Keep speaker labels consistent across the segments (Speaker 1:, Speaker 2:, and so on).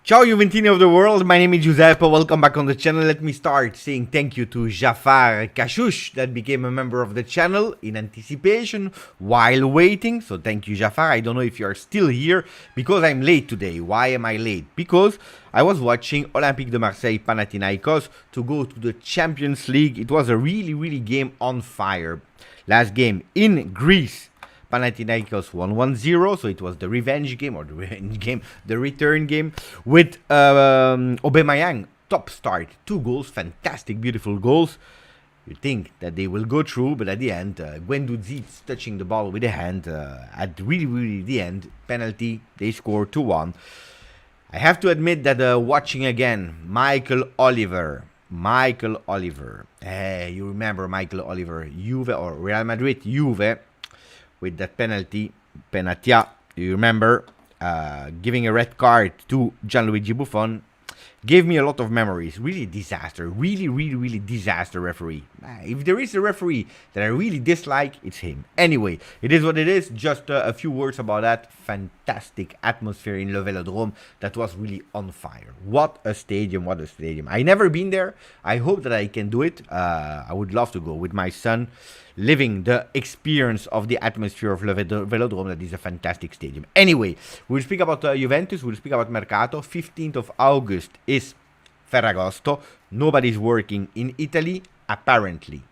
Speaker 1: Ciao Juventini of the world, my name is Giuseppe, welcome back on the channel. Let me start saying thank you to Jafar Kashush that became a member of the channel in anticipation while waiting. So thank you Jafar, I don't know if you are still here because I'm late today. Why am I late? Because I was watching Olympique de Marseille Panathinaikos to go to the Champions League. It was a really game on fire. Last game in Greece. Panathinaikos won 1-0, so it was the revenge game, the return game, with Aubameyang, top start, 2 goals, fantastic, beautiful goals. You think that they will go through, but at the end, Guendouzi touching the ball with a hand, at really the end, penalty, they score 2-1. I have to admit that watching again, Michael Oliver, you remember Michael Oliver, Juve or Real Madrid, Juve, with that penalty, Penatia, you remember, giving a red card to Gianluigi Buffon, gave me a lot of memories. Really disaster, really disaster referee. If there is a referee that I really dislike, it's him. Anyway, it is what it is. Just a few words about that fantastic atmosphere in Le Velodrome that was really on fire. What a stadium, I never been there. I hope that I can do it. I would love to go with my son, living the experience of the atmosphere of Le Velodrome. That is a fantastic stadium. Anyway, we'll speak about Juventus, we'll speak about Mercato. 15th of August is Ferragosto. Nobody's working in Italy, apparently,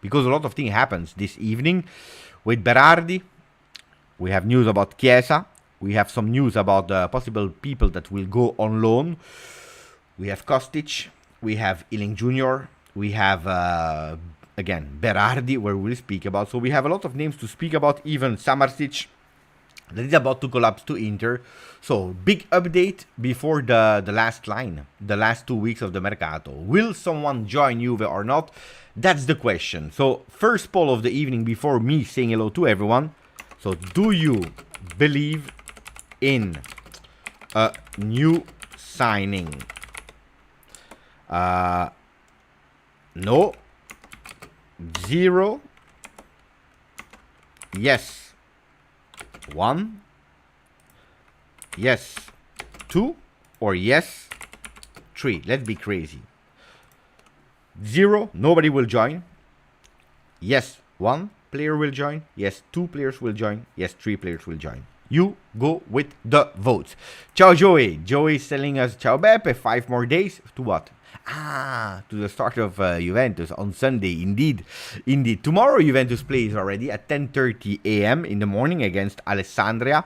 Speaker 1: because a lot of things happens this evening with Berardi. We have news about Chiesa. We have some news about the possible people that will go on loan. We have Kostic. We have Ealing Jr. We have again Berardi, where we'll speak about. So we have a lot of names to speak about. Even Samardzic that is about to collapse to Inter. So big update before the last line, the last 2 weeks of the Mercato. Will someone join Juve or not? That's the question. So first poll of the evening before me saying hello to everyone. So do you believe in a new signing? No. 0. Yes. 1. Yes. 2. Or yes. 3. Let's be crazy. 0. Nobody will join. Yes. 1 player will join. Yes. 2 players will join. Yes. 3 players will join. You go with the votes. Ciao Joey. Joey is telling us, ciao Beppe, 5 more days. To what? To the start of Juventus on Sunday. Indeed. Tomorrow Juventus plays already at 10:30 a.m. in the morning against Alessandria.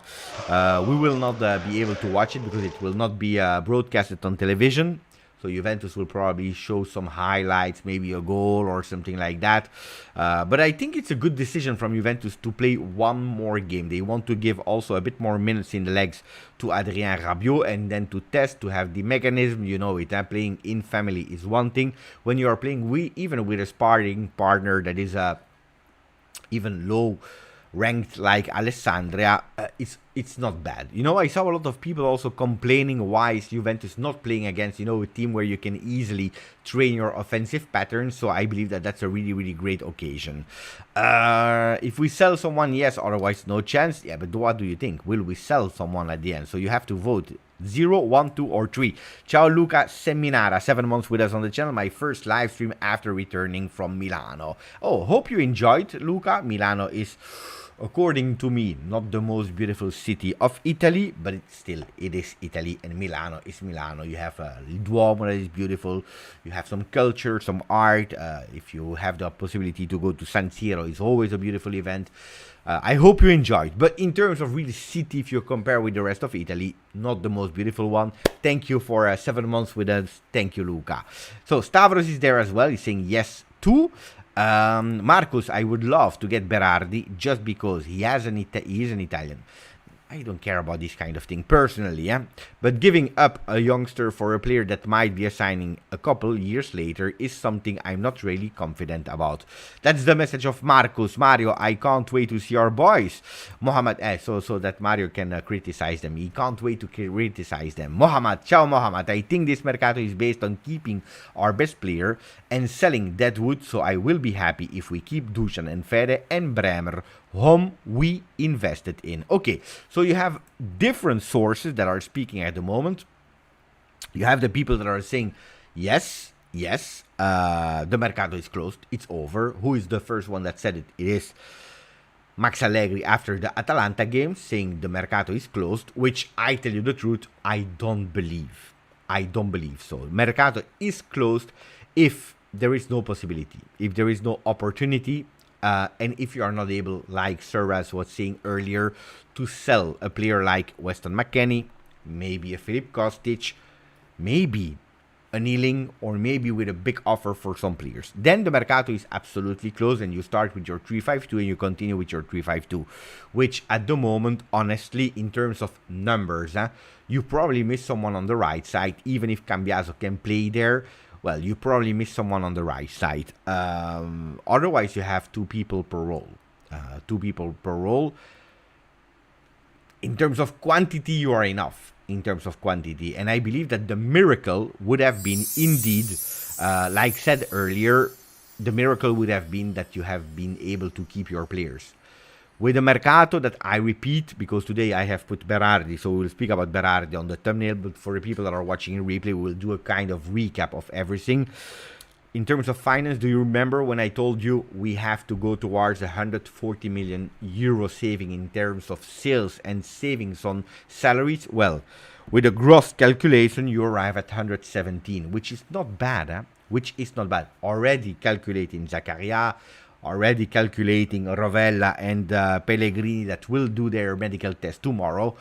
Speaker 1: We will not be able to watch it because it will not be broadcasted on television. So Juventus will probably show some highlights, maybe a goal or something like that. But I think it's a good decision from Juventus to play one more game. They want to give also a bit more minutes in the legs to Adrien Rabiot and then to test, to have the mechanism. You know it, playing in family is one thing. When you are playing even with a sparring partner that is even low ranked like Alessandria, it's not bad. You know, I saw a lot of people also complaining why is Juventus not playing against, you know, a team where you can easily train your offensive patterns. So I believe that that's a really great occasion. If we sell someone, yes, otherwise no chance. Yeah, but what do you think? Will we sell someone at the end? So you have to vote. 0, 1, 2 or 3. Ciao Luca Seminara, 7 months with us on the channel. My first live stream after returning from Milano. Oh, hope you enjoyed, Luca. Milano is, according to me, not the most beautiful city of Italy, but it is Italy, and Milano is Milano. You have Il Duomo that is beautiful. You have some culture, some art. If you have the possibility to go to San Siro, it's always a beautiful event. I hope you enjoyed. But in terms of really city, if you compare with the rest of Italy, not the most beautiful one. Thank you for 7 months with us. Thank you, Luca. So Stavros is there as well. He's saying yes too. Marcus, I would love to get Berardi just because he is an Italian. I don't care about this kind of thing personally, but giving up a youngster for a player that might be assigning a couple years later is something I'm not really confident about. That's the message of Marcus. Mario, I can't wait to see our boys. Mohammed, so that Mario can criticize them. He can't wait to criticize them. Mohammed, ciao Mohammed. I think this Mercato is based on keeping our best player and selling Deadwood, so I will be happy if we keep Dusan and Fede and Bremer, whom we invested in. Okay, so you have different sources that are speaking at the moment. You have the people that are saying, yes, yes, the Mercato is closed, it's over. Who is the first one that said it? It is Max Allegri after the Atalanta game, saying the Mercato is closed, which I tell you the truth, I don't believe. I don't believe so. Mercato is closed if there is no possibility, if there is no opportunity, and if you are not able, like Serras was saying earlier, to sell a player like Weston McKennie, maybe a Filip Kostic, maybe a Kneeling, or maybe with a big offer for some players. Then the Mercato is absolutely closed and you start with your 3-5-2 and you continue with your 3-5-2, which at the moment, honestly, in terms of numbers, you probably miss someone on the right side. Even if Cambiaso can play there, well, you probably miss someone on the right side. Otherwise, you have two people per role. In terms of quantity, you are enough. In terms of quantity, and I believe that the miracle would have been indeed, like said earlier, the miracle would have been that you have been able to keep your players. With the Mercato, that I repeat, because today I have put Berardi, so we'll speak about Berardi on the thumbnail, but for the people that are watching in replay, we'll do a kind of recap of everything. In terms of finance, do you remember when I told you we have to go towards 140 million euro saving in terms of sales and savings on salaries? Well, with a gross calculation, you arrive at 117, which is not bad, which is not bad. Already calculating Zakaria, already calculating Rovella and Pellegrini that will do their medical test tomorrow.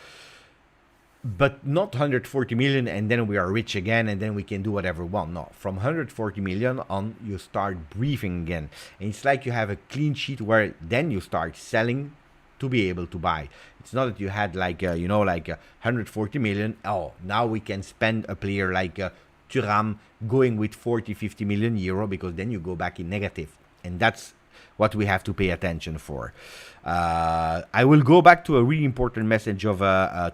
Speaker 1: But not 140 million and then we are rich again and then we can do whatever we want. No, from 140 million on, you start breathing again. And it's like you have a clean sheet where then you start selling to be able to buy. It's not that you had like, 140 million. Oh, now we can spend a player like Thuram going with 40-50 million euro, because then you go back in negative. And that's what we have to pay attention for. I will go back to a really important message of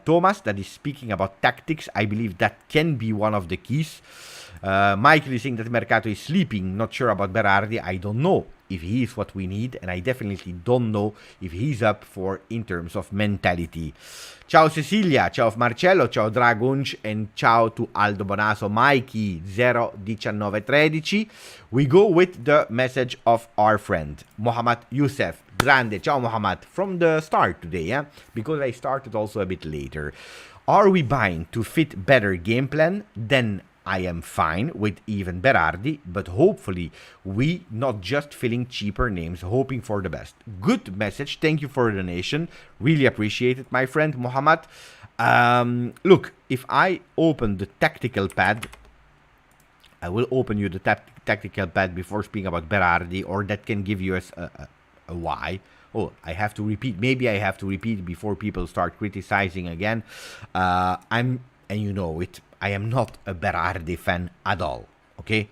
Speaker 1: Thomas that is speaking about tactics. I believe that can be one of the keys. Michael is saying that Mercato is sleeping. Not sure about Berardi. I don't know if he is what we need, and I definitely don't know if he's up for in terms of mentality. Ciao Cecilia, ciao Marcello, ciao Dragunch, and ciao to Aldo Bonaso, Mikey 01913. We go with the message of our friend Mohammad Youssef. Grande, ciao Mohammad, from the start today, because I started also a bit later. Are we buying to fit better game plan? Then I am fine with even Berardi, but hopefully we not just filling cheaper names, hoping for the best. Good message. Thank you for the donation. Really appreciate it, my friend Mohammad. Look, if I open the tactical pad, I will open you the tactical pad before speaking about Berardi, or that can give you a why. Oh, I have to repeat. Maybe I have to repeat before people start criticizing again. And you know it, I am not a Berardi fan at all, okay?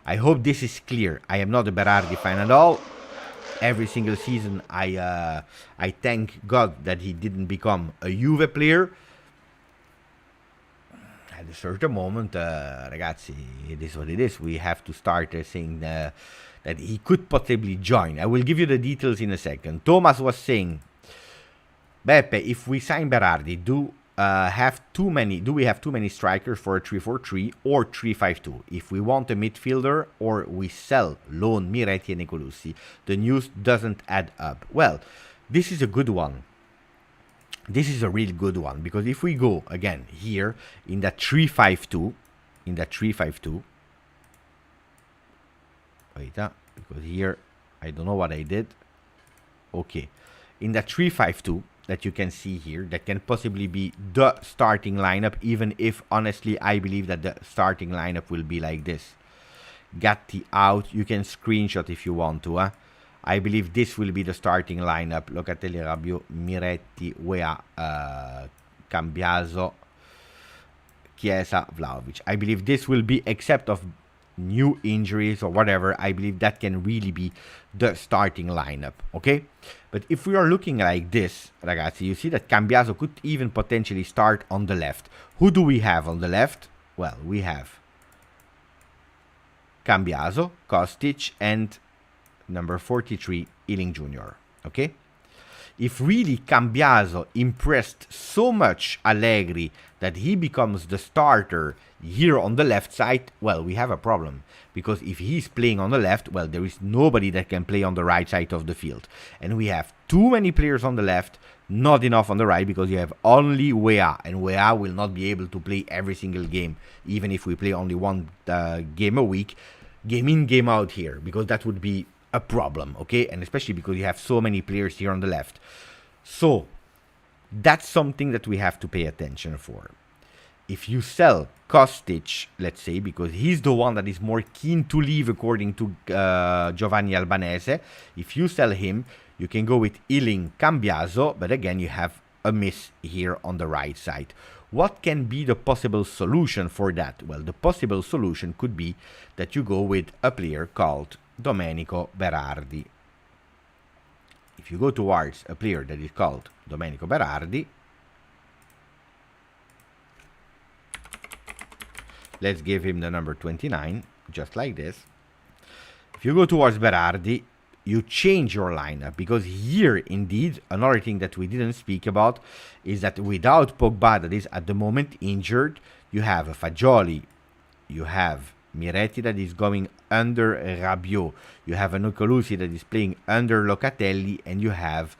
Speaker 1: I hope this is clear. I am not a Berardi fan at all. Every single season, I thank God that he didn't become a Juve player. At a certain moment, ragazzi, it is what it is. We have to start saying that he could possibly join. I will give you the details in a second. Thomas was saying, Beppe, if we sign Berardi, do we have too many strikers for a 3-4-3 or 3-5-2? If we want a midfielder, or we sell, loan Miretti and Nicolosi, the news doesn't add up. Well, this is a good one. This is a real good one, because if we go again here in that 3-5-2, wait, because here I don't know what I did. Okay, in that 3-5-2 that you can see here, that can possibly be the starting lineup, even if honestly I believe that the starting lineup will be like this. Gatti out. You can screenshot if you want to. I believe this will be the starting lineup. Locatelli, Rabiot, Miretti, Weah, Cambiaso, Chiesa, Vlahovic. I believe this will be, except of new injuries or whatever, I believe that can really be the starting lineup, okay? But if we are looking like this, ragazzi, you see that Cambiaso could even potentially start on the left. Who do we have on the left? Well, we have Cambiaso, Kostic, and number 43, Ealing Jr., okay? If really Cambiaso impressed so much Allegri that he becomes the starter here on the left side, well, we have a problem. Because if he's playing on the left, well, there is nobody that can play on the right side of the field. And we have too many players on the left, not enough on the right, because you have only Weah. And Weah will not be able to play every single game, even if we play only one game a week, game in, game out here, because that would be a problem, okay? And especially because you have so many players here on the left. So that's something that we have to pay attention for. If you sell Kostic, let's say, because he's the one that is more keen to leave according to Giovanni Albanese, if you sell him, you can go with Iling Cambiaso, but again, you have a miss here on the right side. What can be the possible solution for that? Well, the possible solution could be that you go with a player called Domenico Berardi. If you go towards a player that is called Domenico Berardi, let's give him the number 29, just like this. If you go towards Berardi, you change your lineup, because here, indeed, another thing that we didn't speak about is that without Pogba, that is at the moment injured, you have Fagioli, you have Miretti that is going under Rabiot, you have a Nicolosi that is playing under Locatelli, and you have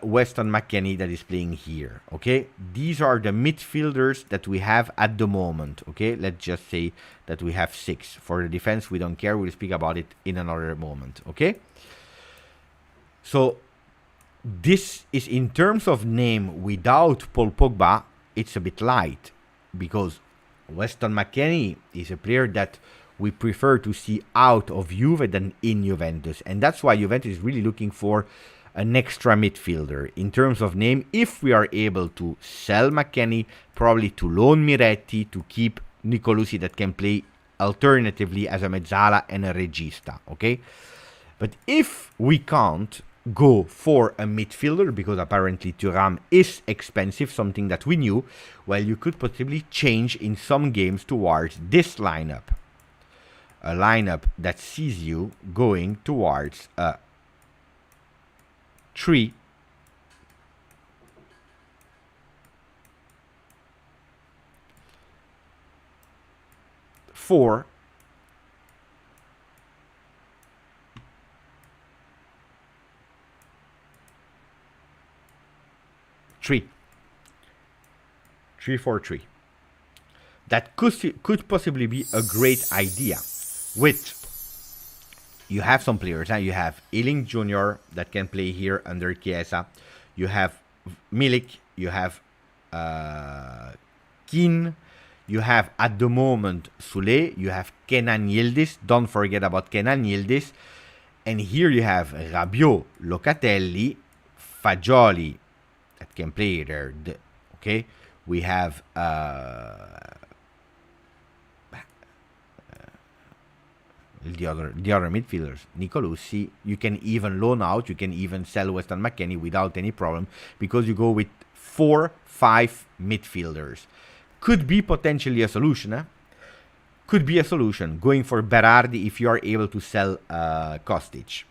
Speaker 1: Weston McKennie that is playing here, okay? These are the midfielders that we have at the moment, okay? Let's just say that we have 6. For the defense, we don't care. We'll speak about it in another moment, okay? So this is, in terms of name, without Paul Pogba, it's a bit light, because Weston McKennie is a player that we prefer to see out of Juve than in Juventus. And that's why Juventus is really looking for an extra midfielder. In terms of name, if we are able to sell McKennie, probably to loan Miretti, to keep Nicolosi that can play alternatively as a mezzala and a regista, okay? But if we can't go for a midfielder, because apparently Thuram is expensive, something that we knew, well, you could possibly change in some games towards this lineup. A lineup that sees you going towards a 3 4 3 3-4-3. That could possibly be a great idea. With, you have some players, you have Ealing Jr. that can play here under Chiesa, you have Milik, you have Keane, you have at the moment Sule, you have Kenan Yildiz, don't forget about Kenan Yildiz, and here you have Rabiot, Locatelli, Fagioli that can play there, okay? We have the other midfielders, Nicolosi. You can even loan out, you can even sell Weston McKennie without any problem, because you go with 4-5 midfielders. Could be potentially a solution, Could be a solution, going for Berardi if you are able to sell Kostic.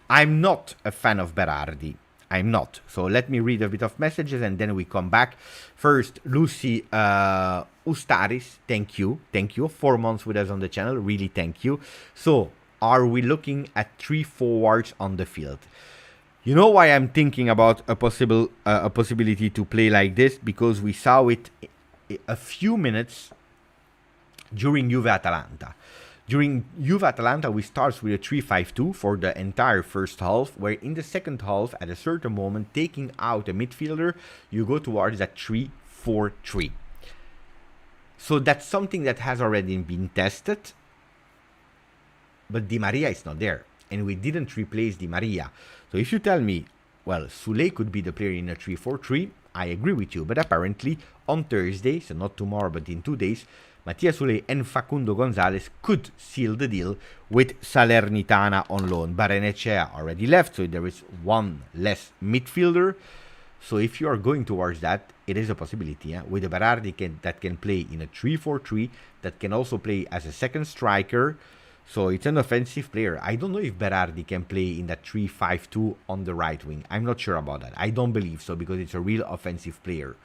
Speaker 1: I'm not a fan of Berardi. I'm not. So let me read a bit of messages and then we come back. First, Lucy Ustaris, thank you. Thank you. 4 months with us on the channel. Really thank you. So, are we looking at 3 forwards on the field? You know why I'm thinking about a possibility to play like this? Because we saw it a few minutes during Juve-Atalanta. During Juve-Atalanta, we start with a 3-5-2 for the entire first half, where in the second half, at a certain moment, taking out a midfielder, you go towards that 3-4-3. So that's something that has already been tested, but Di Maria is not there, and we didn't replace Di Maria. So if you tell me, well, Sule could be the player in a 3-4-3, I agree with you, but apparently on Thursday, so not tomorrow, but in 2 days, Mattia Sule and Facundo Gonzalez could seal the deal with Salernitana on loan. Barrenechea already left, so there is one less midfielder. So if you are going towards that, it is a possibility. With a Berardi that can play in a 3-4-3, that can also play as a second striker. So it's an offensive player. I don't know if Berardi can play in that 3-5-2 on the right wing. I'm not sure about that. I don't believe so because it's a real offensive player.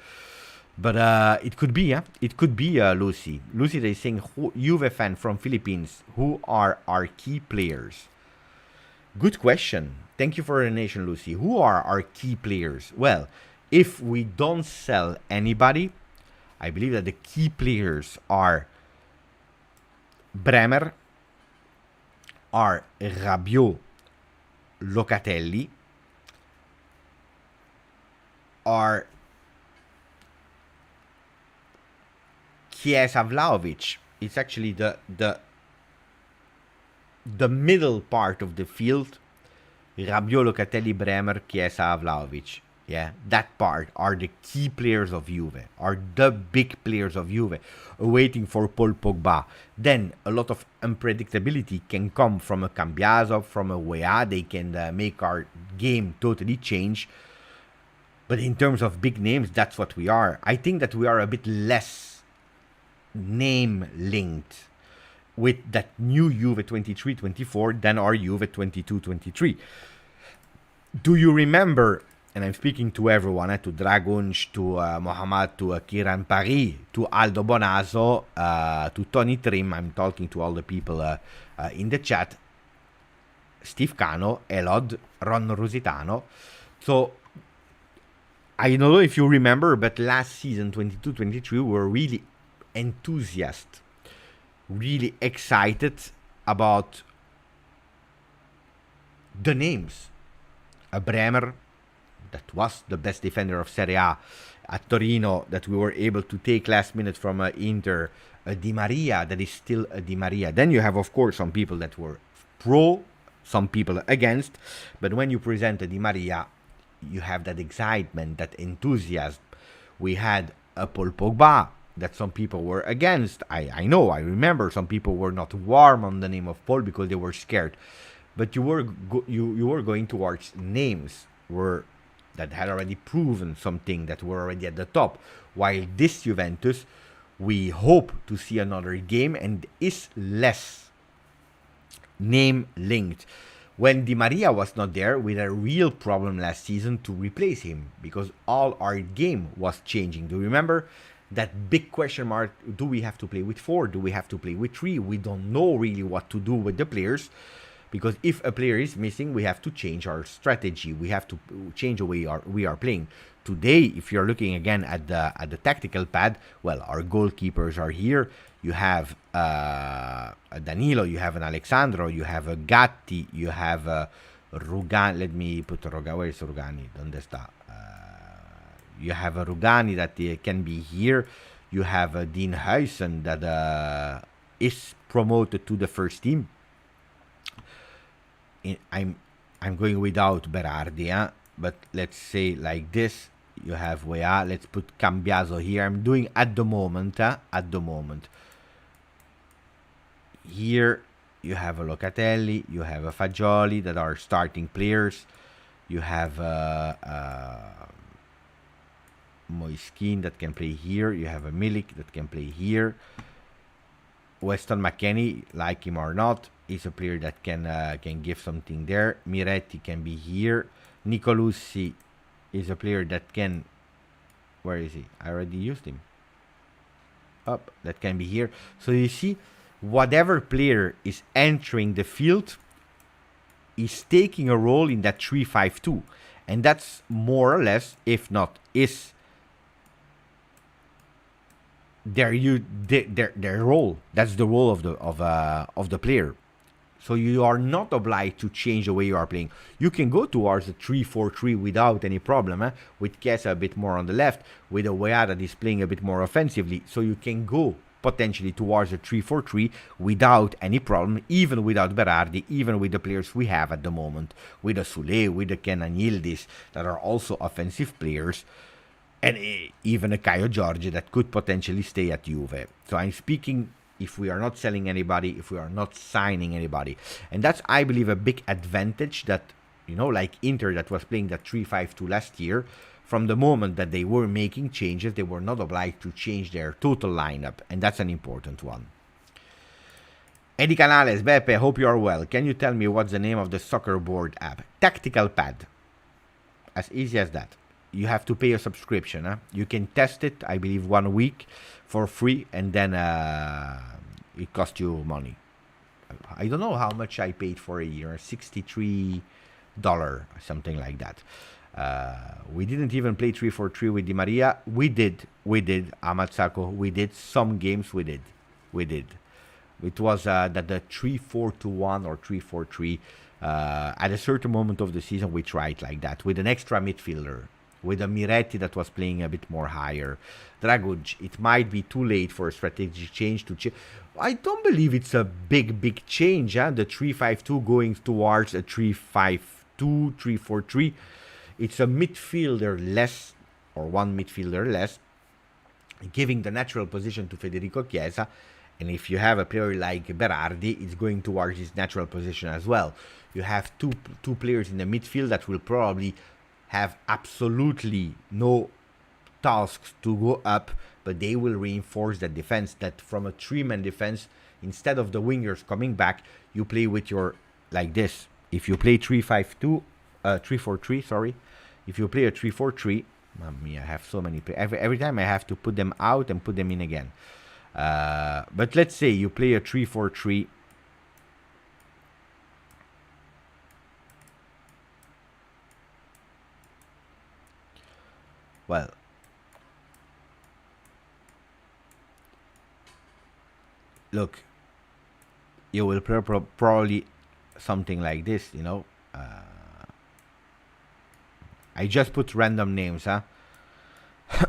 Speaker 1: But it could be, yeah. It could be Lucy. Lucy, they saying, Juve fan from Philippines, who are our key players? Good question. Thank you for the nation, Lucy. Who are our key players? Well, if we don't sell anybody, I believe that the key players are Bremer, are Rabiot, Locatelli, are Chiesa, Vlahovic. It's actually the middle part of the field. Rabiot, Locatelli, Bremer, Chiesa, Vlahovic. Yeah, that part are the key players of Juve, are the big players of Juve, waiting for Paul Pogba. Then a lot of unpredictability can come from a Cambiaso, from a Weah. They can make our game totally change. But in terms of big names, that's what we are. I think that we are a bit less name linked with that new Juve 23-24 than our Juve 22-23. Do you remember, and I'm speaking to everyone, to Dragunj, to Mohamed, to Kiran Paris, to Aldo Bonazo, to Tony Trim, I'm talking to all the people in the chat, Steve Cano, Elod, Ron Rositano. So, I don't know if you remember, but last season, 22-23, we were really enthusiastic, really excited about the names. A Bremer, that was the best defender of Serie A at Torino, that we were able to take last minute from Inter. A Di Maria, that is still a Di Maria. Then you have, of course, some people that were pro, some people against. But when you present a Di Maria, you have that excitement, that enthusiasm. We had a Paul Pogba, that some people were against. I remember some people were not warm on the name of Paul because they were scared. But you were going towards names that had already proven something, that were already at the top. While this Juventus, we hope to see another game and is less name linked. When Di Maria was not there, we had a real problem last season to replace him because all our game was changing. Do you remember that big question mark? Do we have to play with 4? Do we have to play with 3? We don't know really what to do with the players. Because if a player is missing, we have to change our strategy. We have to change the way we are playing. Today, if you're looking again at the tactical pad, well, our goalkeepers are here. You have a Danilo, you have an Alexandro, you have a Gatti, you have a Rugani. Let me put Rugani. Where is Rugani? ¿Dónde está? You have a Rugani that can be here. You have a Dean Huysen that is promoted to the first team. I'm going without Berardi, but let's say like this. You have Weah. Let's put Cambiaso here. I'm doing at the moment. Here you have a Locatelli. You have a Fagioli that are starting players. You have Moiskin that can play here. You have a Milik that can play here. Weston McKennie, like him or not, is a player that can give something there. Miretti can be here. Nicolussi is a player that can... Where is he? I already used him. Up, that can be here. So you see, whatever player is entering the field is taking a role in that 3-5-2. And that's more or less, if not, is their role. That's the role of the player. So you are not obliged to change the way you are playing. You can go towards a 3-4-3 without any problem, with Chiesa a bit more on the left, with a Weah that is playing a bit more offensively. So you can go potentially towards a 3-4-3 without any problem, even without Berardi, even with the players we have at the moment, with the Sule, with the Kenan Yildiz, that are also offensive players, and even a Caio Jorge that could potentially stay at Juve. So I'm speaking if we are not selling anybody, if we are not signing anybody. And that's, I believe, a big advantage that, like Inter that was playing that 3-5-2 last year, from the moment that they were making changes, they were not obliged to change their total lineup. And that's an important one. Eddie Canales, Beppe, hope you are well. Can you tell me what's the name of the soccer board app? Tactical Pad. As easy as that. You have to pay a subscription. Huh? You can test it, I believe, 1 week for free, and then it costs you money. I don't know how much I paid for a year. $63, something like that. We didn't even play 3-4-3 with Di Maria. We did, Amatsako. We did some games. We did. It was that the 3-4-2-1 or 3-4-3. At a certain moment of the season, we tried like that with an extra midfielder, with a Miretti that was playing a bit more higher. Draguc, it might be too late for a strategic change to change. I don't believe it's a big change. The 3-5-2 going towards a 3-5-2, 3-4-3. It's a midfielder less, or one midfielder less, giving the natural position to Federico Chiesa. And if you have a player like Berardi, it's going towards his natural position as well. You have two players in the midfield that will probably have absolutely no tasks to go up, but they will reinforce the defense. That from a three-man defense, instead of the wingers coming back, you play with your, like this. If you play 3-5-2, 3-4-3, sorry. If you play a 3-4-3, I have so many players. Every time I have to put them out and put them in again. But let's say you play a 3-4-3. Well, look, you will probably something like this, you know. I just put random names, huh?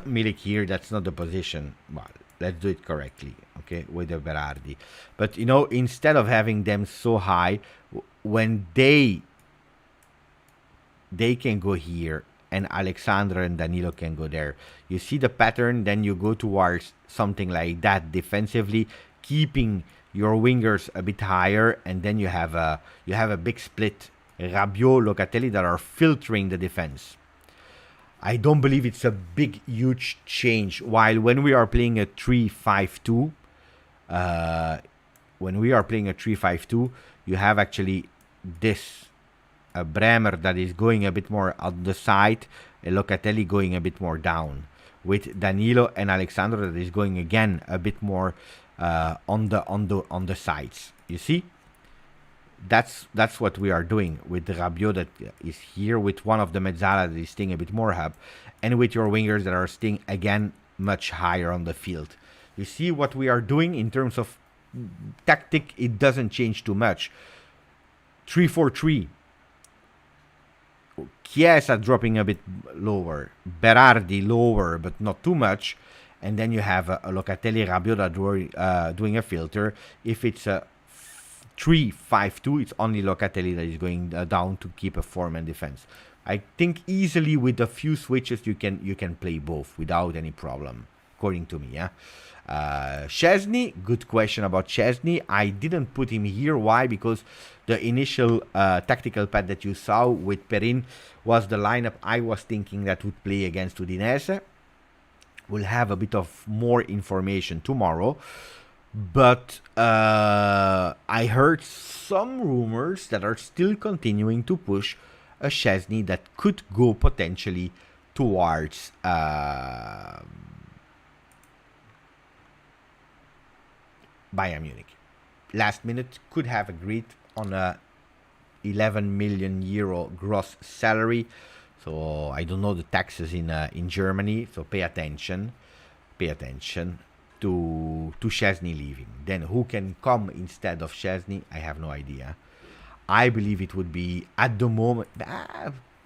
Speaker 1: Milik here, that's not the position. Well, let's do it correctly, okay, with the Berardi. But, you know, instead of having them so high, when they can go here, and Alexandra and Danilo can go there. You see the pattern, then you go towards something like that defensively, keeping your wingers a bit higher, and then you have a big split. Rabiot, Locatelli that are filtering the defense. I don't believe it's a big, huge change. While when we are playing a 3-5-2, you have actually this. A Bremer that is going a bit more on the side, a Locatelli going a bit more down, with Danilo and Alexandro that is going again a bit more on the sides. You see, that's what we are doing with Rabiot that is here, with one of the Mezzala that is staying a bit more up, and with your wingers that are staying again much higher on the field. You see what we are doing in terms of tactic. It doesn't change too much. 3-4-3. Chiesa dropping a bit lower, Berardi lower, but not too much, and then you have a Locatelli, Rabiot doing a filter. If it's a 3-5-2, it's only Locatelli that is going down to keep a four-man defense. I think easily with a few switches you can play both without any problem, according to me. Yeah. Szczesny, good question about Szczesny. I didn't put him here. Why? Because the initial tactical pad that you saw with Perin was the lineup I was thinking that would play against Udinese. We'll have a bit of more information tomorrow. But I heard some rumors that are still continuing to push a Szczesny that could go potentially towards Bayern Munich. Last minute could have agreed on a 11 million euro gross salary. So I don't know the taxes in Germany. So pay attention to Szczesny leaving. Then who can come instead of Szczesny? I have no idea. I believe it would be at the moment.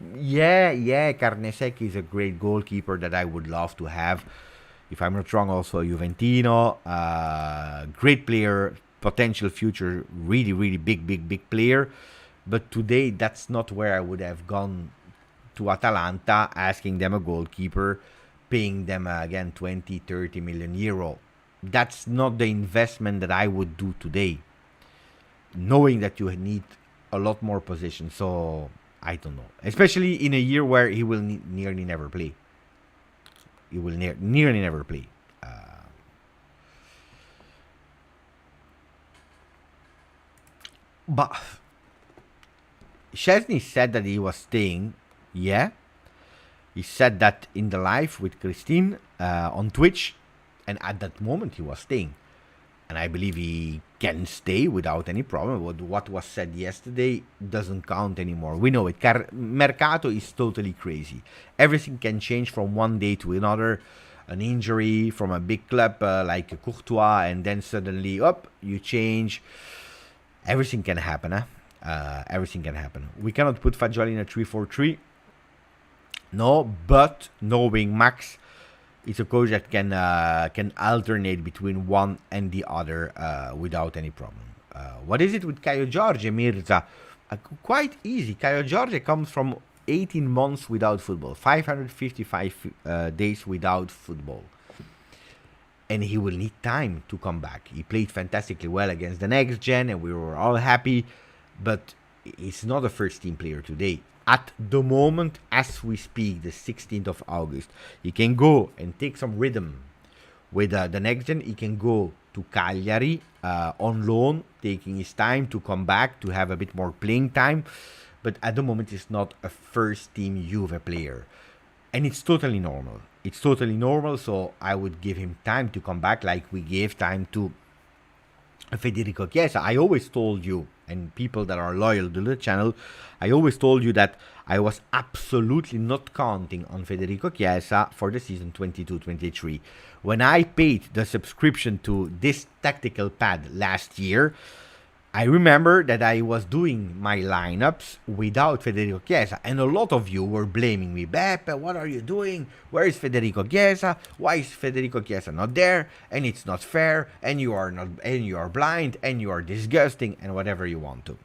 Speaker 1: Carnesecchi is a great goalkeeper that I would love to have. If I'm not wrong, also Juventino, great player, potential future, really big player. But today, that's not where I would have gone to Atalanta, asking them a goalkeeper, paying them again 20-30 million euro. That's not the investment that I would do today, knowing that you need a lot more positions. So I don't know, especially in a year where he will nearly never play. He will nearly never play. But Szczesny said that he was staying. Yeah, he said that in the live with Christine on Twitch, and at that moment he was staying. And I believe he can stay without any problem. What was said yesterday doesn't count anymore. We know it. Mercato is totally crazy. Everything can change from one day to another. An injury from a big club like Courtois, and then suddenly, you change. Everything can happen, huh? Everything can happen. We cannot put Fagioli in a 3-4-3. No, but knowing Max, it's a coach that can alternate between one and the other without any problem. What is it with Caio Jorge, Mirza? Quite easy. Caio Jorge comes from 18 months without football, 555 days without football. And he will need time to come back. He played fantastically well against the next gen, and we were all happy. But he's not a first-team player today. At the moment, as we speak, the 16th of August, he can go and take some rhythm with the next gen. He can go to Cagliari on loan, taking his time to come back, to have a bit more playing time. But at the moment, he's not a first-team Juve player. And it's totally normal. It's totally normal, so I would give him time to come back like we gave time to Federico Chiesa. I always told you, and people that are loyal to the channel, I always told you that I was absolutely not counting on Federico Chiesa for the season 22-23. When I paid the subscription to this tactical pad last year, I remember that I was doing my lineups without Federico Chiesa, and a lot of you were blaming me. Beppe, what are you doing? Where is Federico Chiesa? Why is Federico Chiesa not there? And it's not fair, and you are blind, and you are disgusting, and whatever you want to.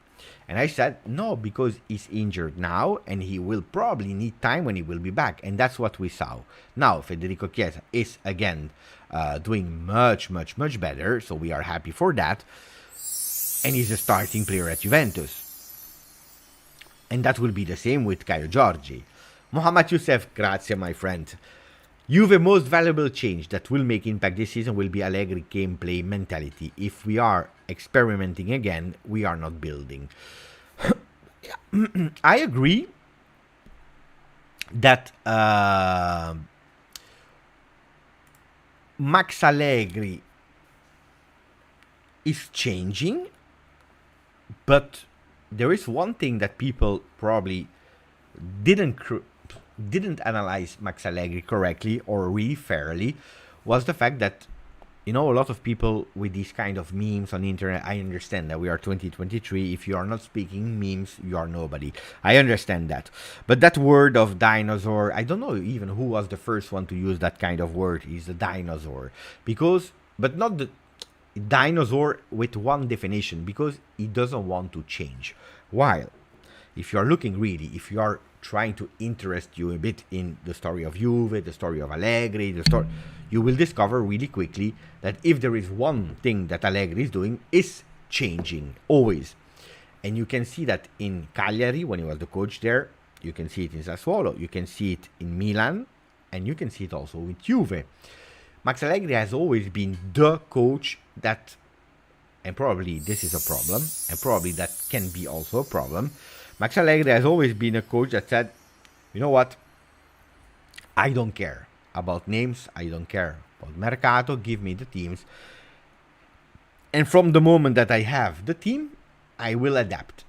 Speaker 1: And I said, no, because he's injured now, and he will probably need time when he will be back. And that's what we saw. Now, Federico Chiesa is, again, doing much, much, much better, so we are happy for that. And he's a starting player at Juventus. And that will be the same with Caio Jorge. Mohamed Youssef, grazie, my friend. Juve most valuable change that will make impact this season will be Allegri gameplay mentality. If we are experimenting again, we are not building. I agree that Max Allegri is changing, but there is one thing that people probably didn't analyze Max Allegri correctly or really fairly, was the fact that, a lot of people with these kind of memes on the internet, I understand that we are 2023, if you are not speaking memes, you are nobody. I understand that. But that word of dinosaur, I don't know even who was the first one to use that kind of word, is the dinosaur. But not the dinosaur with one definition, because he doesn't want to change. While, if you are looking really, if you are trying to interest you a bit in the story of Juve, the story of Allegri, you will discover really quickly that if there is one thing that Allegri is doing, is changing, always. And you can see that in Cagliari, when he was the coach there, you can see it in Sassuolo, you can see it in Milan, and you can see it also with Juve. Max Allegri has always been the coach that, and probably this is a problem, and probably that can be also a problem, Max Allegri has always been a coach that said, you know what, I don't care about names, I don't care about Mercato, give me the teams. And from the moment that I have the team, I will adapt,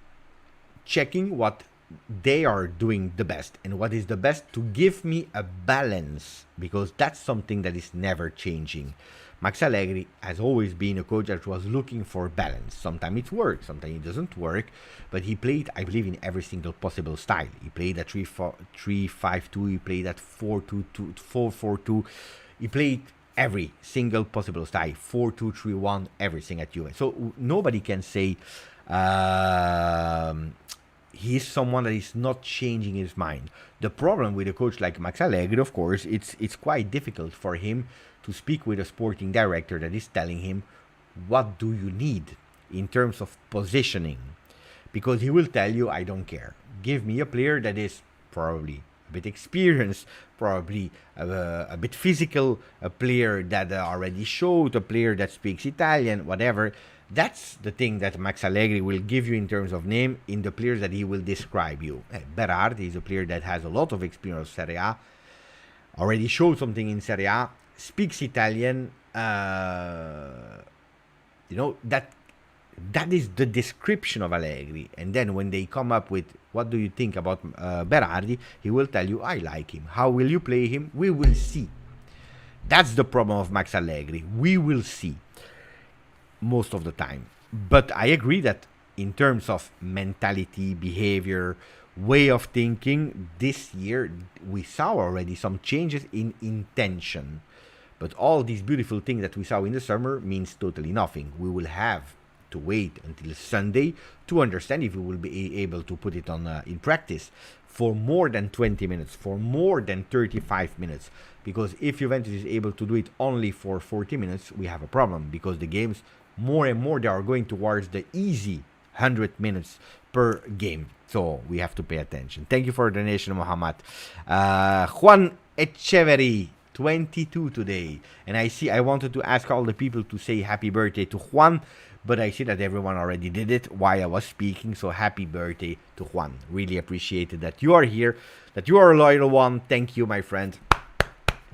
Speaker 1: checking what they are doing the best and what is the best to give me a balance, because that's something that is never changing. Max Allegri has always been a coach that was looking for balance. Sometimes it works, sometimes it doesn't work, but he played, I believe, in every single possible style. He played at 3-5-2, he played at 4-2-2, 4-4-2, he played every single possible style, 4-2-3-1, everything at Juve. So nobody can say he's someone that is not changing his mind. The problem with a coach like Max Allegri, of course, it's quite difficult for him to speak with a sporting director that is telling him, what do you need in terms of positioning? Because he will tell you, I don't care. Give me a player that is probably a bit experienced, probably a bit physical, a player that already showed, a player that speaks Italian, whatever. That's the thing that Max Allegri will give you in terms of name in the players that he will describe you. Berardi is a player that has a lot of experience in Serie A, already showed something in Serie A, speaks Italian. That is the description of Allegri. And then when they come up with what do you think about Berardi, he will tell you, I like him. How will you play him? We will see. That's the problem of Max Allegri. We will see most of the time. But I agree that in terms of mentality, behavior, way of thinking, this year we saw already some changes in intention. But all these beautiful things that we saw in the summer means totally nothing. We will have to wait until Sunday to understand if we will be able to put it on in practice for more than 20 minutes, for more than 35 minutes. Because if Juventus is able to do it only for 40 minutes, we have a problem. Because the games, more and more, they are going towards the easy 100 minutes per game. So we have to pay attention. Thank you for the donation, Mohammed. Juan Echeverry, 22 today. And I wanted to ask all the people to say happy birthday to Juan, but I see that everyone already did it while I was speaking. So happy birthday to Juan. Really appreciated that you are here, that you are a loyal one. Thank you, my friend.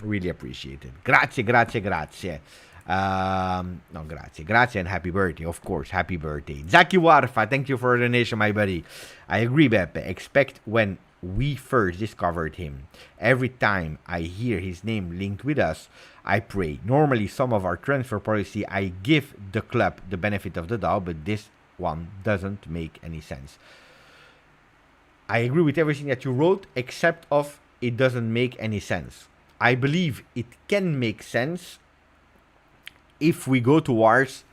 Speaker 1: Really appreciate it. Grazie. Grazie and happy birthday, of course, happy birthday. Zaki Warfa, thank you for the donation, my buddy. I agree, Beppe. Expect when we first discovered him. Every time I hear his name linked with us, I pray. Normally, some of our transfer policy, I give the club the benefit of the doubt, but this one doesn't make any sense. I agree with everything that you wrote, except of it doesn't make any sense. I believe it can make sense if we go towards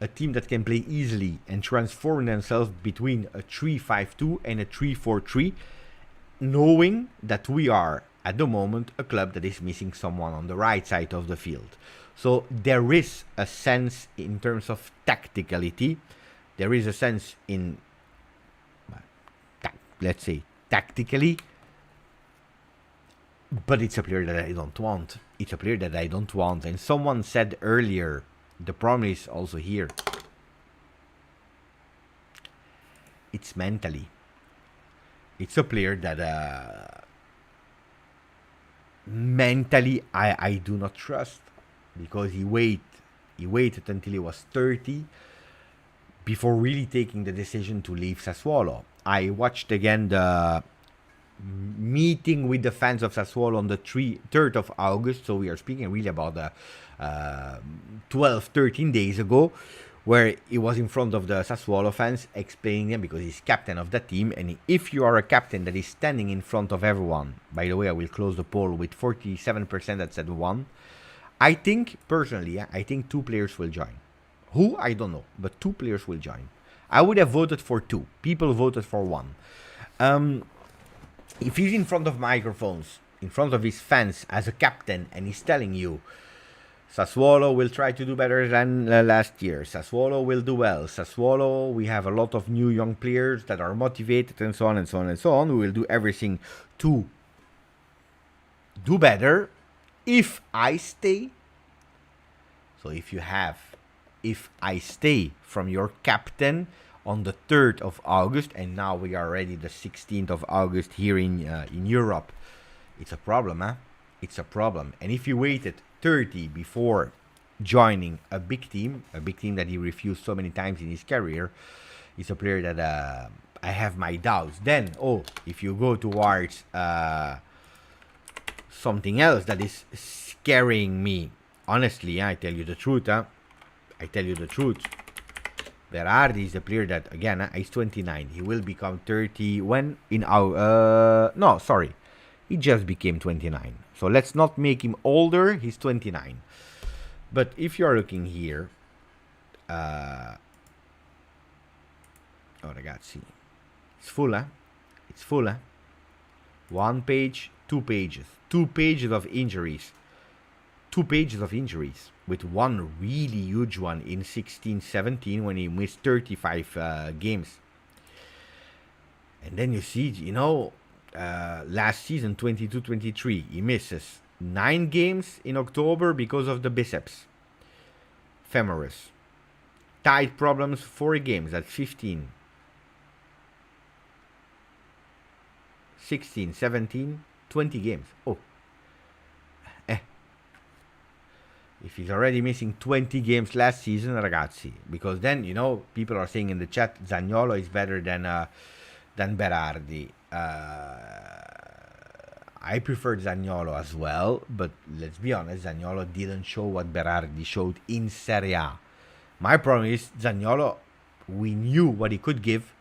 Speaker 1: a team that can play easily and transform themselves between a 3-5-2 and a 3-4-3, knowing that we are, at the moment, a club that is missing someone on the right side of the field. So there is a sense in terms of tacticality. There is a sense in, let's say, tactically. But it's a player that I don't want. It's a player that I don't want. And someone said earlier, the problem is also here. It's mentally. It's a player that mentally I do not trust. Because he waited until he was 30 before really taking the decision to leave Sassuolo. I watched again the meeting with the fans of Sassuolo on the 3rd of August, so we are speaking really about 13 days ago, where he was in front of the Sassuolo fans explaining them, because he's captain of the team, and if you are a captain that is standing in front of everyone, by the way, I will close the poll with 47% that said 1. I think, personally, I think 2 players will join. Who? I don't know, but 2 players will join. I would have voted for 2. People voted for 1. If he's in front of microphones, in front of his fans as a captain, and he's telling you, Sassuolo will try to do better than last year, Sassuolo will do well, Sassuolo, we have a lot of new young players that are motivated, and so on and so on and so on, we will do everything to do better if I stay. So if I stay from your captain on the 3rd of August, and now we are already the 16th of August here in Europe, it's a problem, huh? It's a problem. And if you waited 30 before joining a big team that he refused so many times in his career, it's a player that I have my doubts. Then, if you go towards something else that is scaring me, honestly, I tell you the truth, huh? I tell you the truth. Berardi is a player that, again, he's 29. He will become 30 when in our... no, sorry. He just became 29. So let's not make him older. He's 29. But if you're looking here... oh, ragazzi. It's full, eh? It's full, eh? 1 page, 2 pages. 2 pages of injuries. 2 pages of injuries, with one really huge one in 16-17 when he missed 35 games. And then you see, last season, 22-23, he misses 9 games in October because of the biceps femoris. Tight problems, 4 games at 15, 16, 17, 20 games. Oh, if he's already missing 20 games last season, ragazzi, because then, you know, people are saying in the chat Zaniolo is better than Berardi. I prefer Zaniolo as well, but let's be honest, Zaniolo didn't show what Berardi showed in Serie A. My problem is Zaniolo, we knew what he could give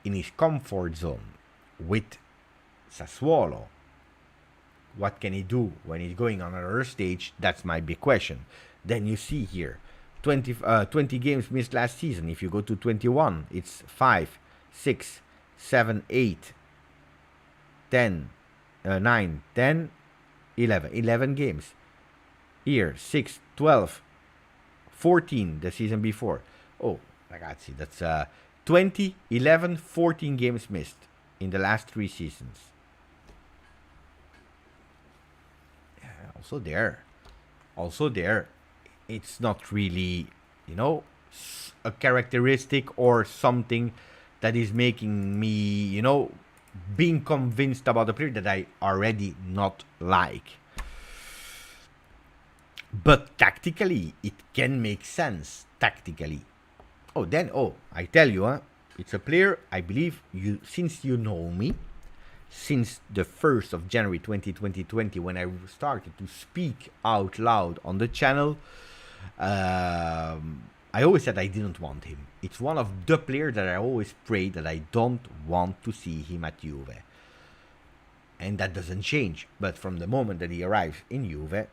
Speaker 1: in his comfort zone with Sassuolo. What can he do when he's going on another stage? That's my big question. Then you see here, 20 games missed last season. If you go to 21, it's 5, 6, 7, 8, 10, 9, 10, 11. 11 games. Here, 6, 12, 14 the season before. Oh, ragazzi, that's 20, 11, 14 games missed in the last 3 seasons. Also there, it's not really, you know, a characteristic or something that is making me, you know, being convinced about a player that I already not like. But tactically, it can make sense. Tactically. I tell you, it's a player, I believe, since you know me, since the 1st of January 2020, when I started to speak out loud on the channel, I always said I didn't want him. It's one of the players that I always pray that I don't want to see him at Juve. And that doesn't change. But from the moment that he arrives in Juve, I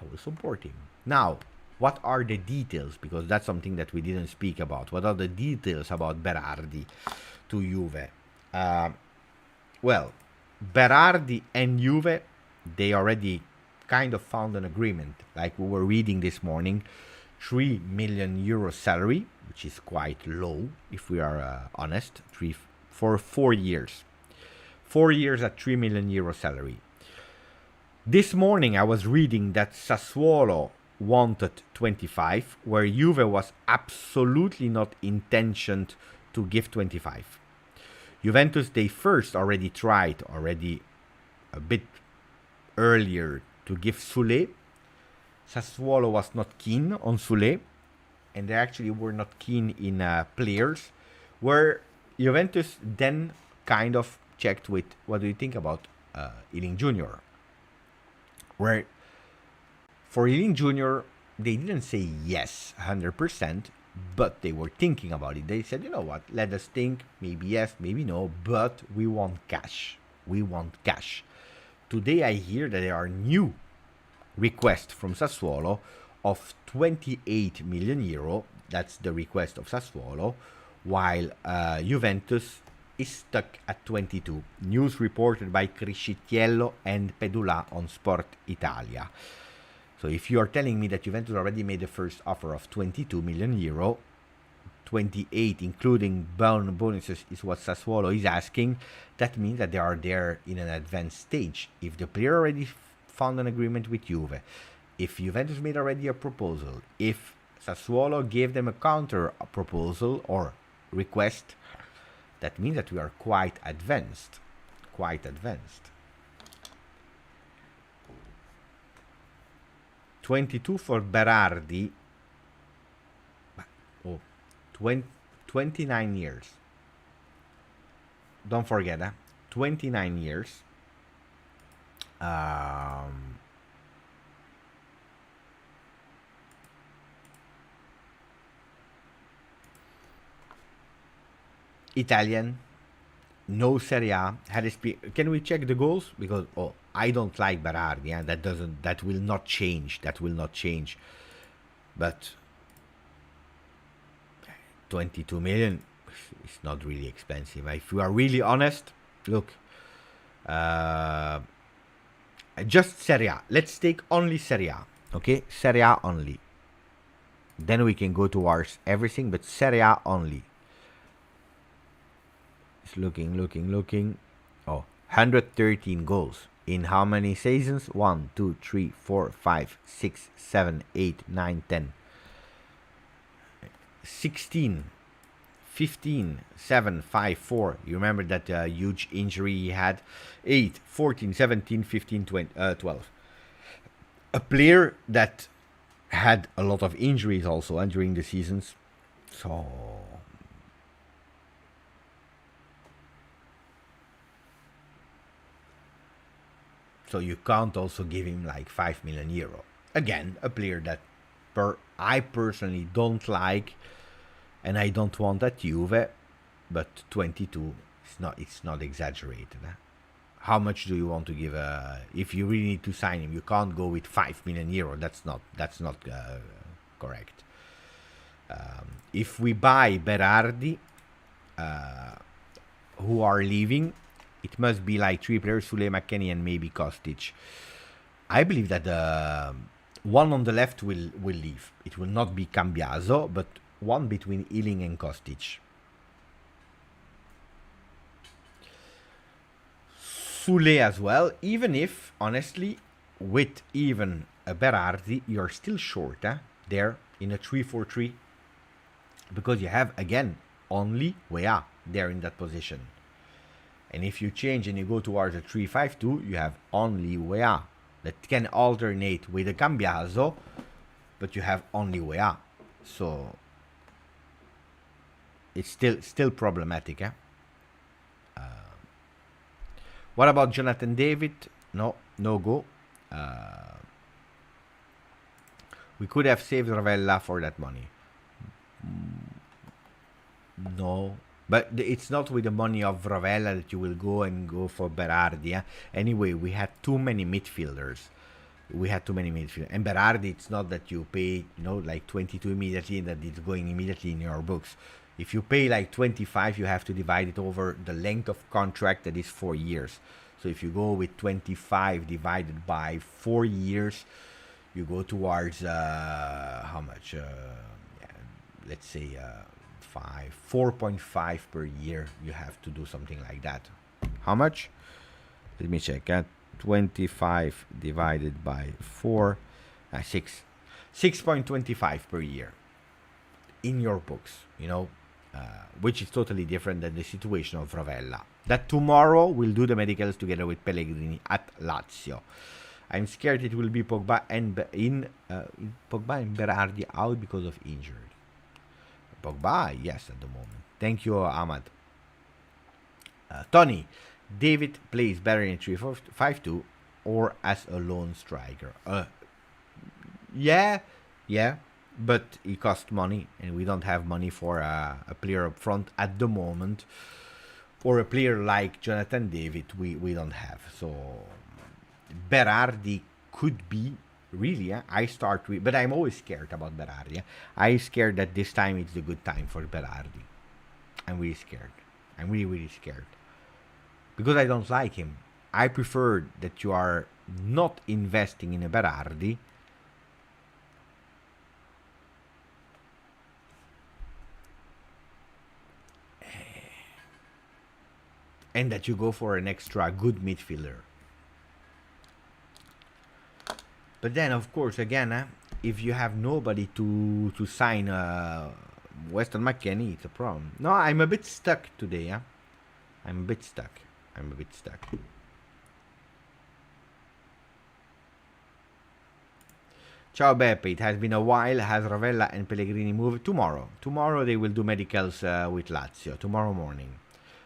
Speaker 1: will support him. Now, what are the details? Because that's something that we didn't speak about. What are the details about Berardi to Juve? Well, Berardi and Juve, they already kind of found an agreement. Like we were reading this morning, 3 million euro salary, which is quite low, if we are honest, for 4 years. 4 years at 3 million euro salary. This morning I was reading that Sassuolo wanted 25, where Juve was absolutely not intentioned to give 25. Juventus, they first already tried a bit earlier to give Soulé. Sassuolo was not keen on Soulé, and they actually were not keen in players, where Juventus then kind of checked with, what do you think about Ealing Jr.? Where for Ealing Jr., they didn't say yes 100%, but they were thinking about it. They said, you know what, let us think, maybe yes, maybe no, but we want cash. We want cash. Today I hear that there are new requests from Sassuolo of 28 million euro. That's the request of Sassuolo, while Juventus is stuck at 22. News reported by Criscitiello and Pedula on Sport Italia. So if you are telling me that Juventus already made the first offer of 22 million euro, 28 including bonuses is what Sassuolo is asking, that means that they are there in an advanced stage. If the player already found an agreement with Juve, if Juventus made already a proposal, if Sassuolo gave them a counter proposal or request, that means that we are quite advanced. Quite advanced. 22 for Berardi. 29 years. Don't forget, 29 years. Italian, no Serie A. Can we check the goals? Because I don't like Berardi. Yeah? That will not change. But 22 million is not really expensive. If you are really honest, look, just Serie A. Let's take only Serie A. Okay, Serie A only. Then we can go towards everything, but Serie A only. It's looking. Oh, 113 goals. In how many seasons? 1, 2, 3, 4, 5, 6, 7, 8, 9, 10. 16, 15, 7, 5, 4. You remember that huge injury he had? 8, 14, 17, 15, 20, 12. A player that had a lot of injuries also during the seasons. So you can't also give him like 5 million euro. Again, a player that I personally don't like, and I don't want at Juve, but 22 it's not exaggerated. How much do you want to give? If you really need to sign him, you can't go with 5 million euro. That's not correct. If we buy Berardi, who are leaving, it must be like 3 players: Sule, McKennie, and maybe Kostic. I believe that the one on the left will leave. It will not be Cambiaso, but one between Ealing and Kostic. Sule as well, even if, honestly, with even a Berardi, you're still short there in a 3-4-3. Because you have, again, only Weah there in that position. And if you change and you go towards a 3-5-2, you have only Weah that can alternate with a Cambiaso, but you have only Weah. So it's still problematic. What about Jonathan David? No go. We could have saved Ravella for that money. No. But it's not with the money of Ravella that you will go for Berardi. Anyway, we had too many midfielders. And Berardi, it's not that you pay, like 22 immediately and that it's going immediately in your books. If you pay like 25, you have to divide it over the length of contract that is 4 years. So if you go with 25 divided by 4 years, you go towards how much? Let's say 4.5 per year. You have to do something like that. How much? Let me check. 25 divided by 4, 6.25 per year in your books. Which is totally different than the situation of Ravella. That tomorrow we'll do the medicals together with Pellegrini at Lazio. I'm scared it will be Pogba and Berardi out because of injury. Pogba, yes, at the moment. Thank you, Ahmad. Tony, David plays better in 3-5-2 or as a lone striker. Yeah, but it costs money, and we don't have money for a player up front at the moment. Or a player like Jonathan David, we don't have. So Berardi could be really. But I'm always scared about Berardi. I'm scared that this time it's the good time for Berardi. I'm really scared. I'm really scared because I don't like him. I prefer that you are not investing in a Berardi. And that you go for an extra good midfielder. But then, of course, again, if you have nobody to sign Weston McKennie, it's a problem. No, I'm a bit stuck today. I'm a bit stuck. Ciao Beppe, it has been a while. Has Ravella and Pellegrini moved? Tomorrow they will do medicals with Lazio, tomorrow morning.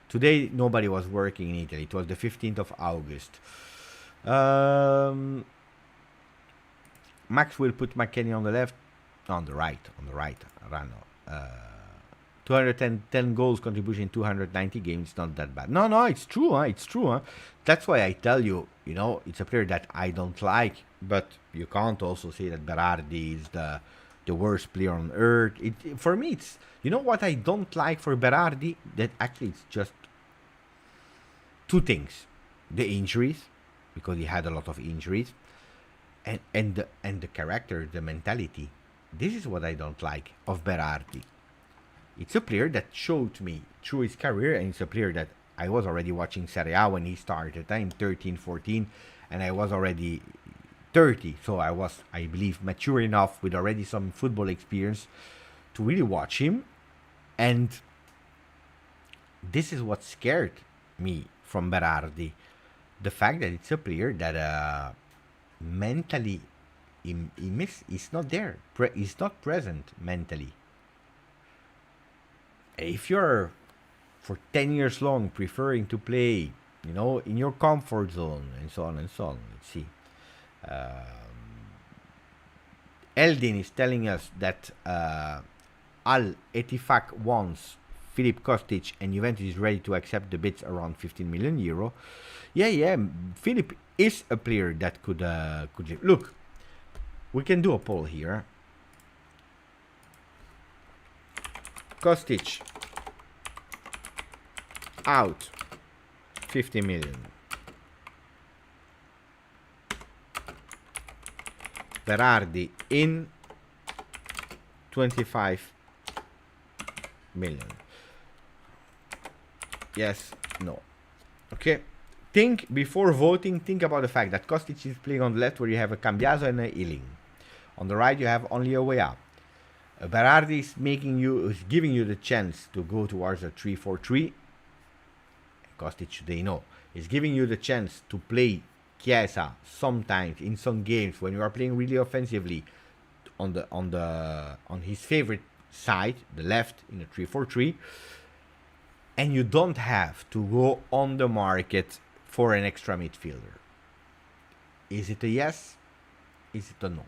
Speaker 1: Today, nobody was working in Italy. It was the 15th of August. Max will put McKennie on the left. On the right, Rano. 210 goals contribution, 290 games. It's not that bad. No, it's true. It's true. That's why I tell you, it's a player that I don't like. But you can't also say that Berardi is the worst player on earth. For me, it's... what I don't like for Berardi? That actually it's just 2 things. The injuries, because he had a lot of injuries. And the character, the mentality. This is what I don't like of Berardi. It's a player that showed me through his career, and it's a player that I was already watching Serie A when he started in 13, 14, and I was already 30, so I was, I believe, mature enough with already some football experience to really watch him. And this is what scared me from Berardi. The fact that it's a player that mentally he's not there. He's not present mentally. If you're for 10 years long preferring to play, in your comfort zone and so on and so on. Let's see. Eldin is telling us that Al Ettifaq wants Filip Kostic and Juventus is ready to accept the bids around 15 million euro. Yeah. Filip is a player that could live. Look, we can do a poll here. Kostic out 50 million. Berardi in 25 million. Yes, no. Okay. Think before voting, think about the fact that Kostic is playing on the left where you have a Cambiaso and a Ealing. On the right you have only a way up. Berardi is giving you the chance to go towards a 3-4-3. Kostic, they know, is giving you the chance to play Chiesa sometimes in some games when you are playing really offensively on his favorite side, the left, in a 3-4-3, and you don't have to go on the market for an extra midfielder. Is it a yes? Is it a no?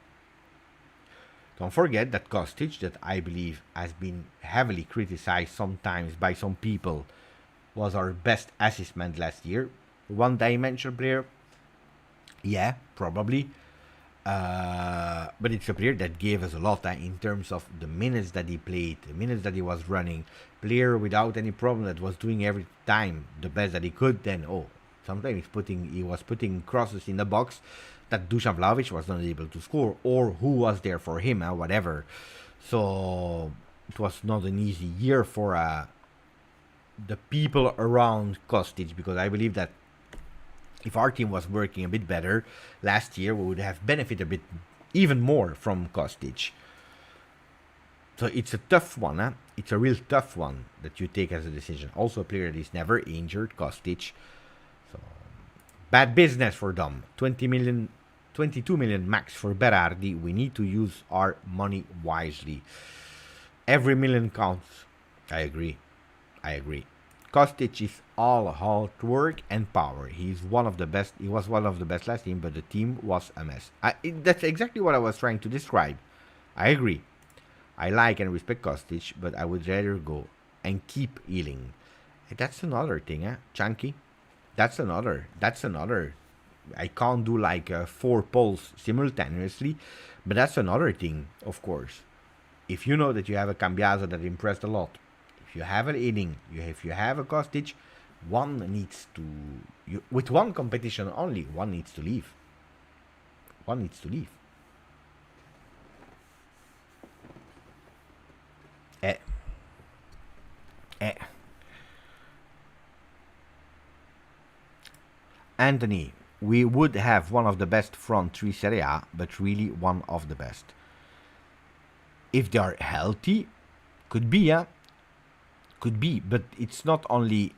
Speaker 1: Don't forget that Kostic, that I believe has been heavily criticized sometimes by some people, was our best assist man last year. One-dimensional player. Yeah, probably. But it's a player that gave us a lot in terms of the minutes that he played, the minutes that he was running. Player without any problem that was doing every time the best that he could. Then, sometimes he was putting crosses in the box that Dusan Vlahovic was not able to score, or who was there for him, or whatever. So it was not an easy year for the people around Kostic, because I believe that if our team was working a bit better last year, we would have benefited a bit even more from Kostic. So it's a tough one, huh? It's a real tough one that you take as a decision. Also a player that is never injured, Kostic. So bad business for them. 22 million max for Berardi. We need to use our money wisely. Every million counts. I agree. Kostic is all hard work and power. He's one of the best. He was one of the best last team, but the team was a mess. That's exactly what I was trying to describe. I agree. I like and respect Kostic, but I would rather go and keep Ealing. That's another thing, huh? Chunky. That's another. I can't do like 4 polls simultaneously, but that's another thing, of course. If you know that you have a Cambiaso that impressed a lot, if you have an Ealing, if you have a Kostic, with one competition only, one needs to leave. Anthony, we would have one of the best front 3 Serie A, but really one of the best. If they are healthy, could be, Could be, but it's not only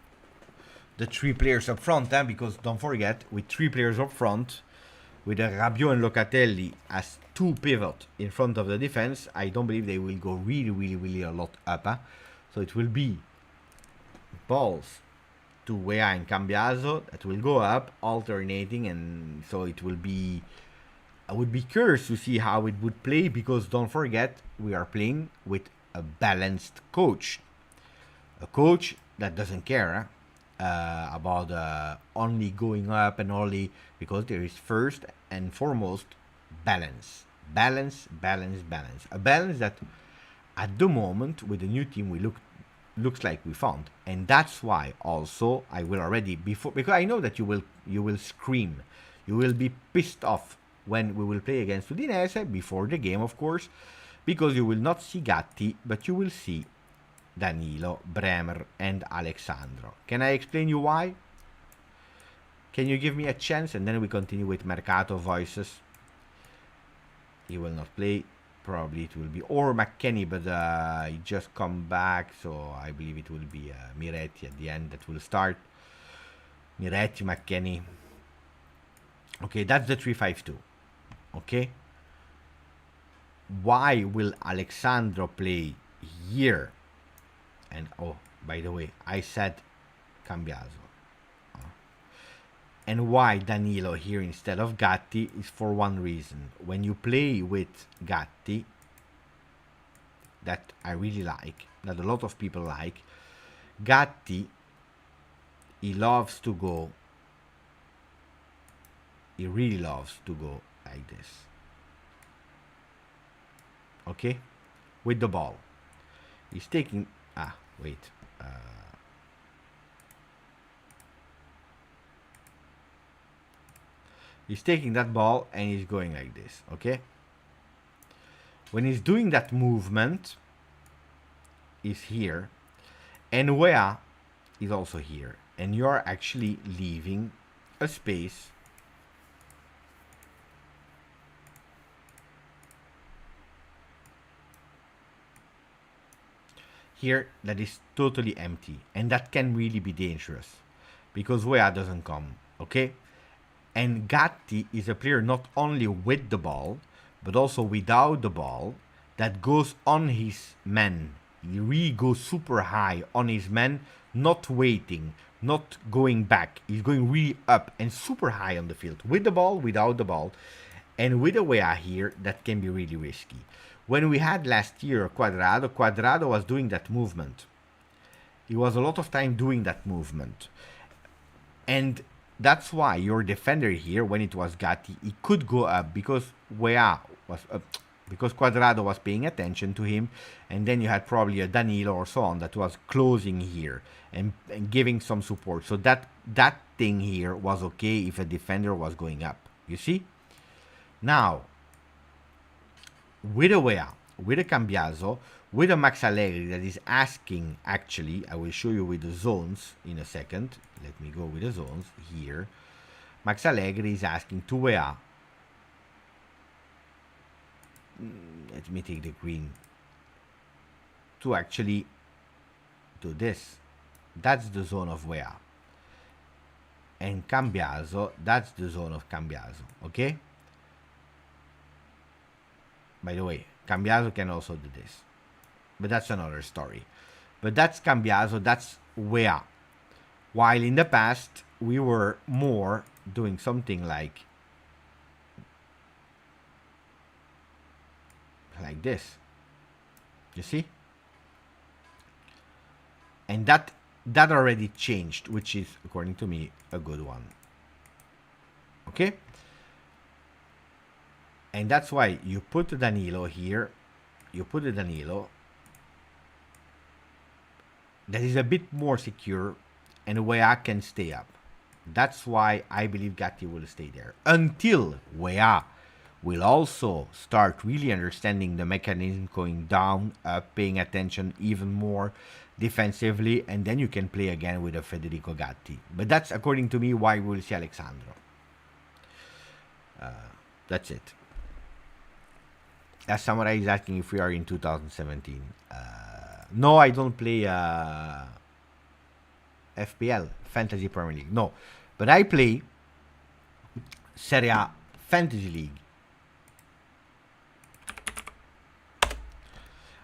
Speaker 1: the 3 players up front, because don't forget, with 3 players up front, with Rabiot and Locatelli as 2 pivot in front of the defense, I don't believe they will go really a lot up. So it will be balls to Wea and Cambiaso that will go up, alternating, and so it will be. I would be curious to see how it would play, because don't forget, we are playing with a balanced coach. A coach that doesn't care about only going up and only, because there is first and foremost balance. A balance that at the moment with the new team looks like we found. And that's why also I will already, because I know that you will scream. You will be pissed off when we will play against Udinese, before the game of course, because you will not see Gatti, but you will see Danilo, Bremer, and Alexandro. Can I explain you why? Can you give me a chance? And then we continue with Mercato voices. He will not play. Probably it will be or McKennie, but he just come back, so I believe it will be Miretti at the end that will start. Miretti, McKennie. Okay, that's the 3-5-2. Okay. Why will Alexandro play here? And oh, by the way, I said Cambiaso. And why Danilo here instead of Gatti is for one reason. When you play with Gatti, that I really like, that a lot of people like, Gatti, he loves to go, he really loves to go like this. Okay? With the ball. He's taking, he's taking that ball and he's going like this, okay? When he's doing that movement, he's here, and Wea is also here, and you're actually leaving a space here that is totally empty, and that can really be dangerous because Wea doesn't come, okay? And Gatti is a player not only with the ball, but also without the ball, that goes on his men. He really goes super high on his men, not waiting, not going back. He's going really up and super high on the field. With the ball, without the ball. And with a Wea here, that can be really risky. When we had last year Quadrado was doing that movement. He was a lot of time doing that movement. And that's why your defender here, when it was Gatti, he could go up because Wea was up, because Quadrado was paying attention to him, and then you had probably a Danilo or so on that was closing here and giving some support. So that thing here was okay if a defender was going up. You see? Now, with a Wea, with a Cambiaso, with a Max Allegri that is asking, actually, I will show you with the zones in a second. Let me go with the zones here. Max Allegri is asking to Wea. Let me take the green. To actually do this. That's the zone of Wea. And Cambiaso, that's the zone of Cambiaso. Okay? By the way, Cambiaso can also do this. But that's another story. But that's Cambiaso, that's Wea. While in the past, we were more doing something like this. You see? And that already changed, which is, according to me, a good one. Okay? And that's why you put Danilo here. You put the Danilo that is a bit more secure, and Wea can stay up. That's why I believe Gatti will stay there. Until Wea will also start really understanding the mechanism, going down, paying attention even more defensively, and then you can play again with a Federico Gatti. But that's, according to me, why we'll see Alexandro. That's it. As Samurai is asking if we are in 2017. No, I don't play FPL, Fantasy Premier League. No, but I play Serie A Fantasy League.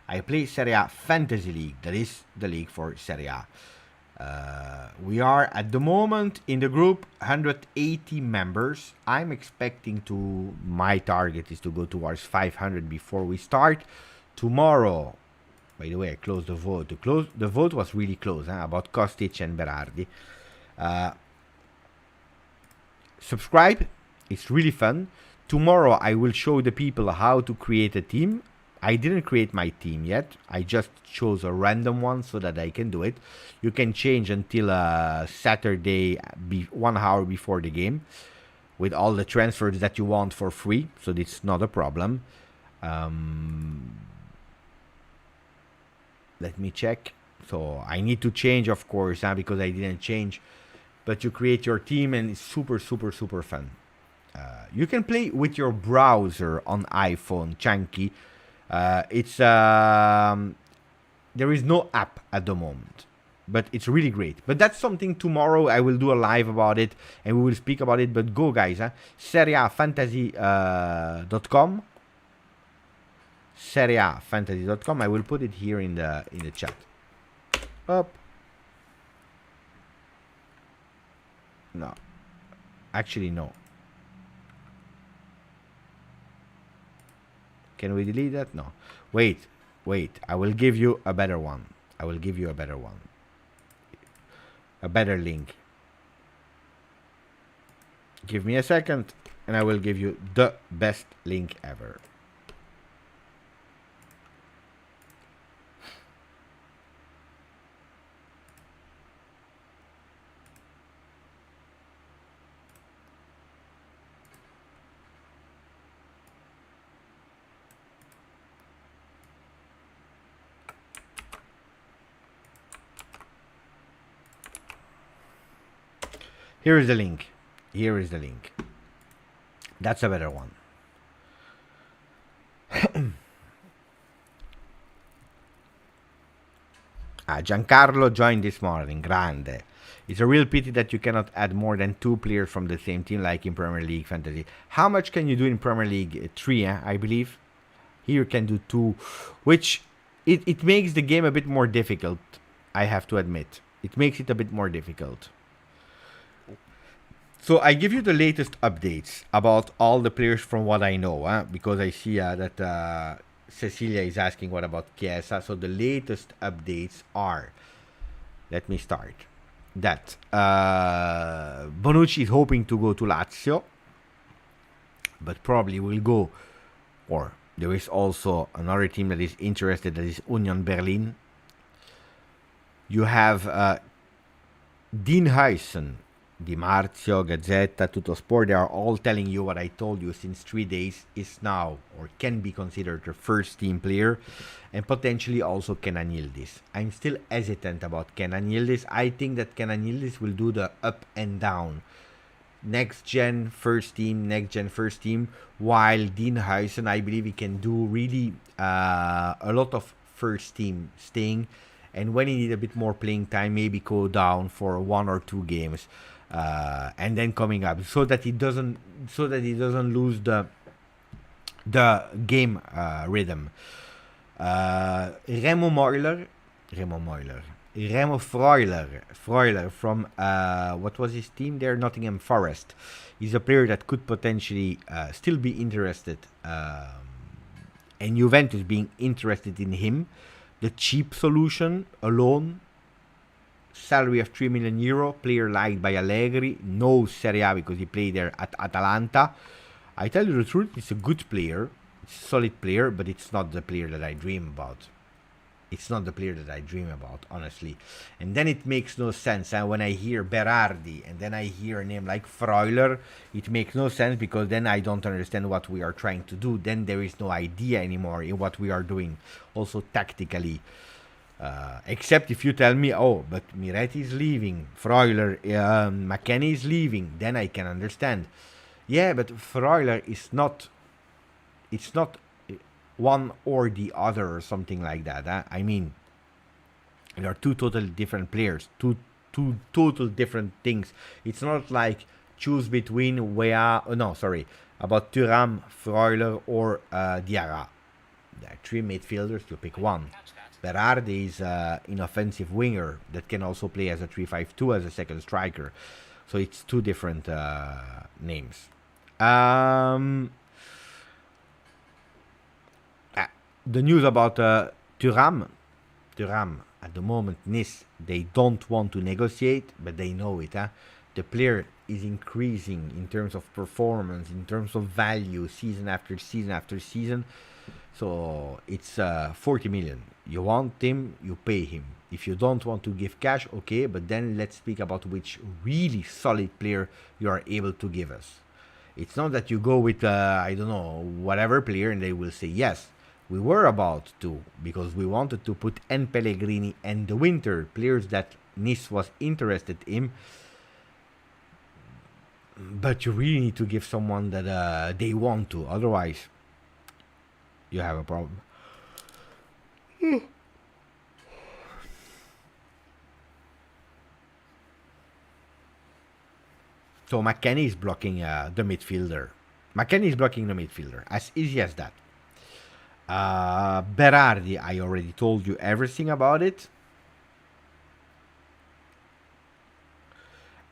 Speaker 1: I play Serie A Fantasy League. That is the league for Serie A. We are at the moment in the group 180 members. I'm expecting my target is to go towards 500 before we start tomorrow. By the way, I closed the vote. The vote was really close about Kostic and Berardi. Subscribe. It's really fun. Tomorrow I will show the people how to create a team. I didn't create my team yet. I just chose a random one so that I can do it. You can change until Saturday, 1 hour before the game, with all the transfers that you want for free. So it's not a problem. Let me check. So I need to change, of course, because I didn't change. But you create your team and it's super, super, super fun. You can play with your browser on iPhone, Chunky. It's there is no app at the moment, but it's really great. But that's something tomorrow I will do a live about it and we will speak about it. But go, guys, SerieAfantasy.com. SerieAfantasy.com. I will put it here in the chat. Up. No, actually no. Can we delete that? No. Wait. I will give you a better one. A better link. Give me a second and I will give you the best link ever. Here is the link. That's a better one. Giancarlo joined this morning. Grande. It's a real pity that you cannot add more than 2 players from the same team like in Premier League Fantasy. How much can you do in Premier League? 3, I believe. Here you can do 2, which it makes the game a bit more difficult, I have to admit. It makes it a bit more difficult. So I give you the latest updates about all the players from what I know, because I see that Cecilia is asking what about Chiesa. So the latest updates are, let me start, that Bonucci is hoping to go to Lazio, but probably will go, or there is also another team that is interested, that is Union Berlin. You have Dean Huysen, Di Marzio, Gazzetta, Tuttosport, they are all telling you what I told you since 3 days, is now or can be considered a first team player, and potentially also Kenan Yildiz. I'm still hesitant about Kenan Yildiz. I think that Kenan Yildiz will do the up and down. Next gen first team, while Dean Huysen, I believe he can do really a lot of first team staying, and when he needs a bit more playing time, maybe go down for 1 or 2 games. And then coming up, so that he doesn't lose the game rhythm. Remo Freuler from what was his team there? Nottingham Forest. He's a player that could potentially still be interested, and Juventus being interested in him. The cheap solution alone. Salary of 3 million euro, player liked by Allegri, no Serie A because he played there at Atalanta. I tell you the truth, it's a good player, it's a solid player, but it's not the player that I dream about. Honestly. And then it makes no sense. And when I hear Berardi and then I hear a name like Freuler, it makes no sense, because then I don't understand what we are trying to do. Then there is no idea anymore in what we are doing, also tactically. Except if you tell me, oh, but Miretti is leaving, Freuler, McKennie is leaving, then I can understand. Yeah, but Freuler is not, it's not one or the other or something like that. I mean, there are 2 totally different players, two total different things. It's not like choose between about Thuram, Freuler, or Diarra. There are 3 midfielders, you pick one. Berardi is an offensive winger that can also play as a 3-5-2 as a second striker. So it's 2 different names. The news about Thuram, at the moment, Nice, they don't want to negotiate, but they know it. The player is increasing in terms of performance, in terms of value, season after season after season. So it's 40 million. You want him, you pay him. If you don't want to give cash, okay, but then let's speak about which really solid player you are able to give us. It's not that you go with, whatever player and they will say yes. We were about to, because we wanted to put and Pellegrini and the Winter, players that Nice was interested in. But you really need to give someone that they want to. Otherwise, you have a problem. So McKennie is blocking the midfielder. McKennie is blocking the midfielder. As easy as that. Berardi, I already told you everything about it.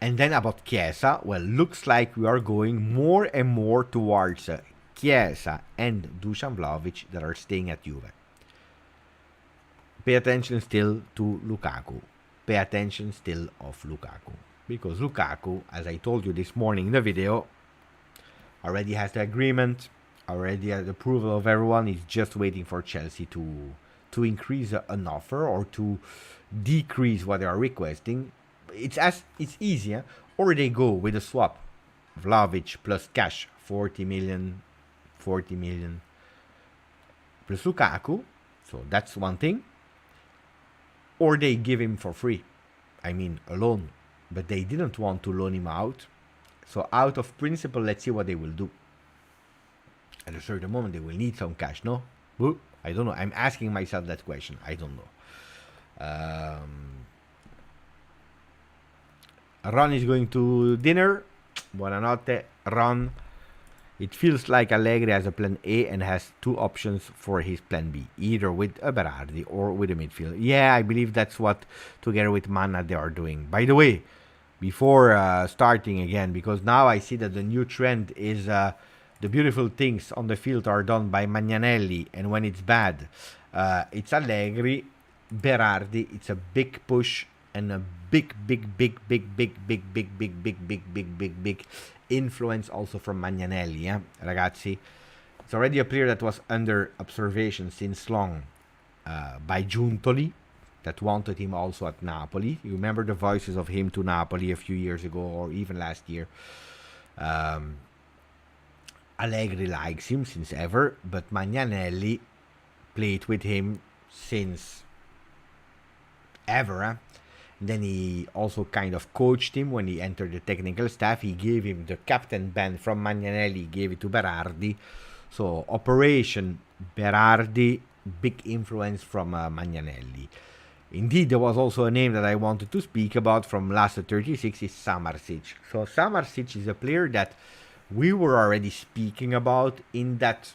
Speaker 1: And then about Chiesa, well, looks like we are going more and more towards Chiesa and Dusan Vlahovic that are staying at Juve. Pay attention still to Lukaku. Pay attention still of Lukaku. Because Lukaku, as I told you this morning in the video, already has the agreement, already has the approval of everyone. He's just waiting for Chelsea to increase an offer or to decrease what they are requesting. It's easier, or they go with a swap, Vlahovic plus cash, 40 million plus Lukaku, so that's one thing. Or they give him for free, I mean a loan, but they didn't want to loan him out. So out of principle, let's see what they will do. At a certain moment, they will need some cash, no? I don't know. I'm asking myself that question. I don't know. Ron is going to dinner. Buonanotte, Ron. It feels like Allegri has a plan A and has two options for his plan B, either with a Berardi or with a midfield. Yeah, I believe that's what, together with Manna, they are doing. By the way, before starting again, because now I see that the new trend is the beautiful things on the field are done by Magnanelli, and when it's bad, it's Allegri. Berardi, it's a big push and a big influence also from Magnanelli, ragazzi. It's already a player that was under observation since long by Giuntoli, that wanted him also at Napoli. You remember the voices of him to Napoli a few years ago, or even last year. Allegri likes him since ever, but Magnanelli played with him since ever. Then he also kind of coached him when he entered the technical staff. He gave him the captain band from Magnanelli, gave it to Berardi. So Operation Berardi, big influence from Magnanelli. Indeed, there was also a name that I wanted to speak about from last 36 is Samardzic. So Samardzic is a player that we were already speaking about in that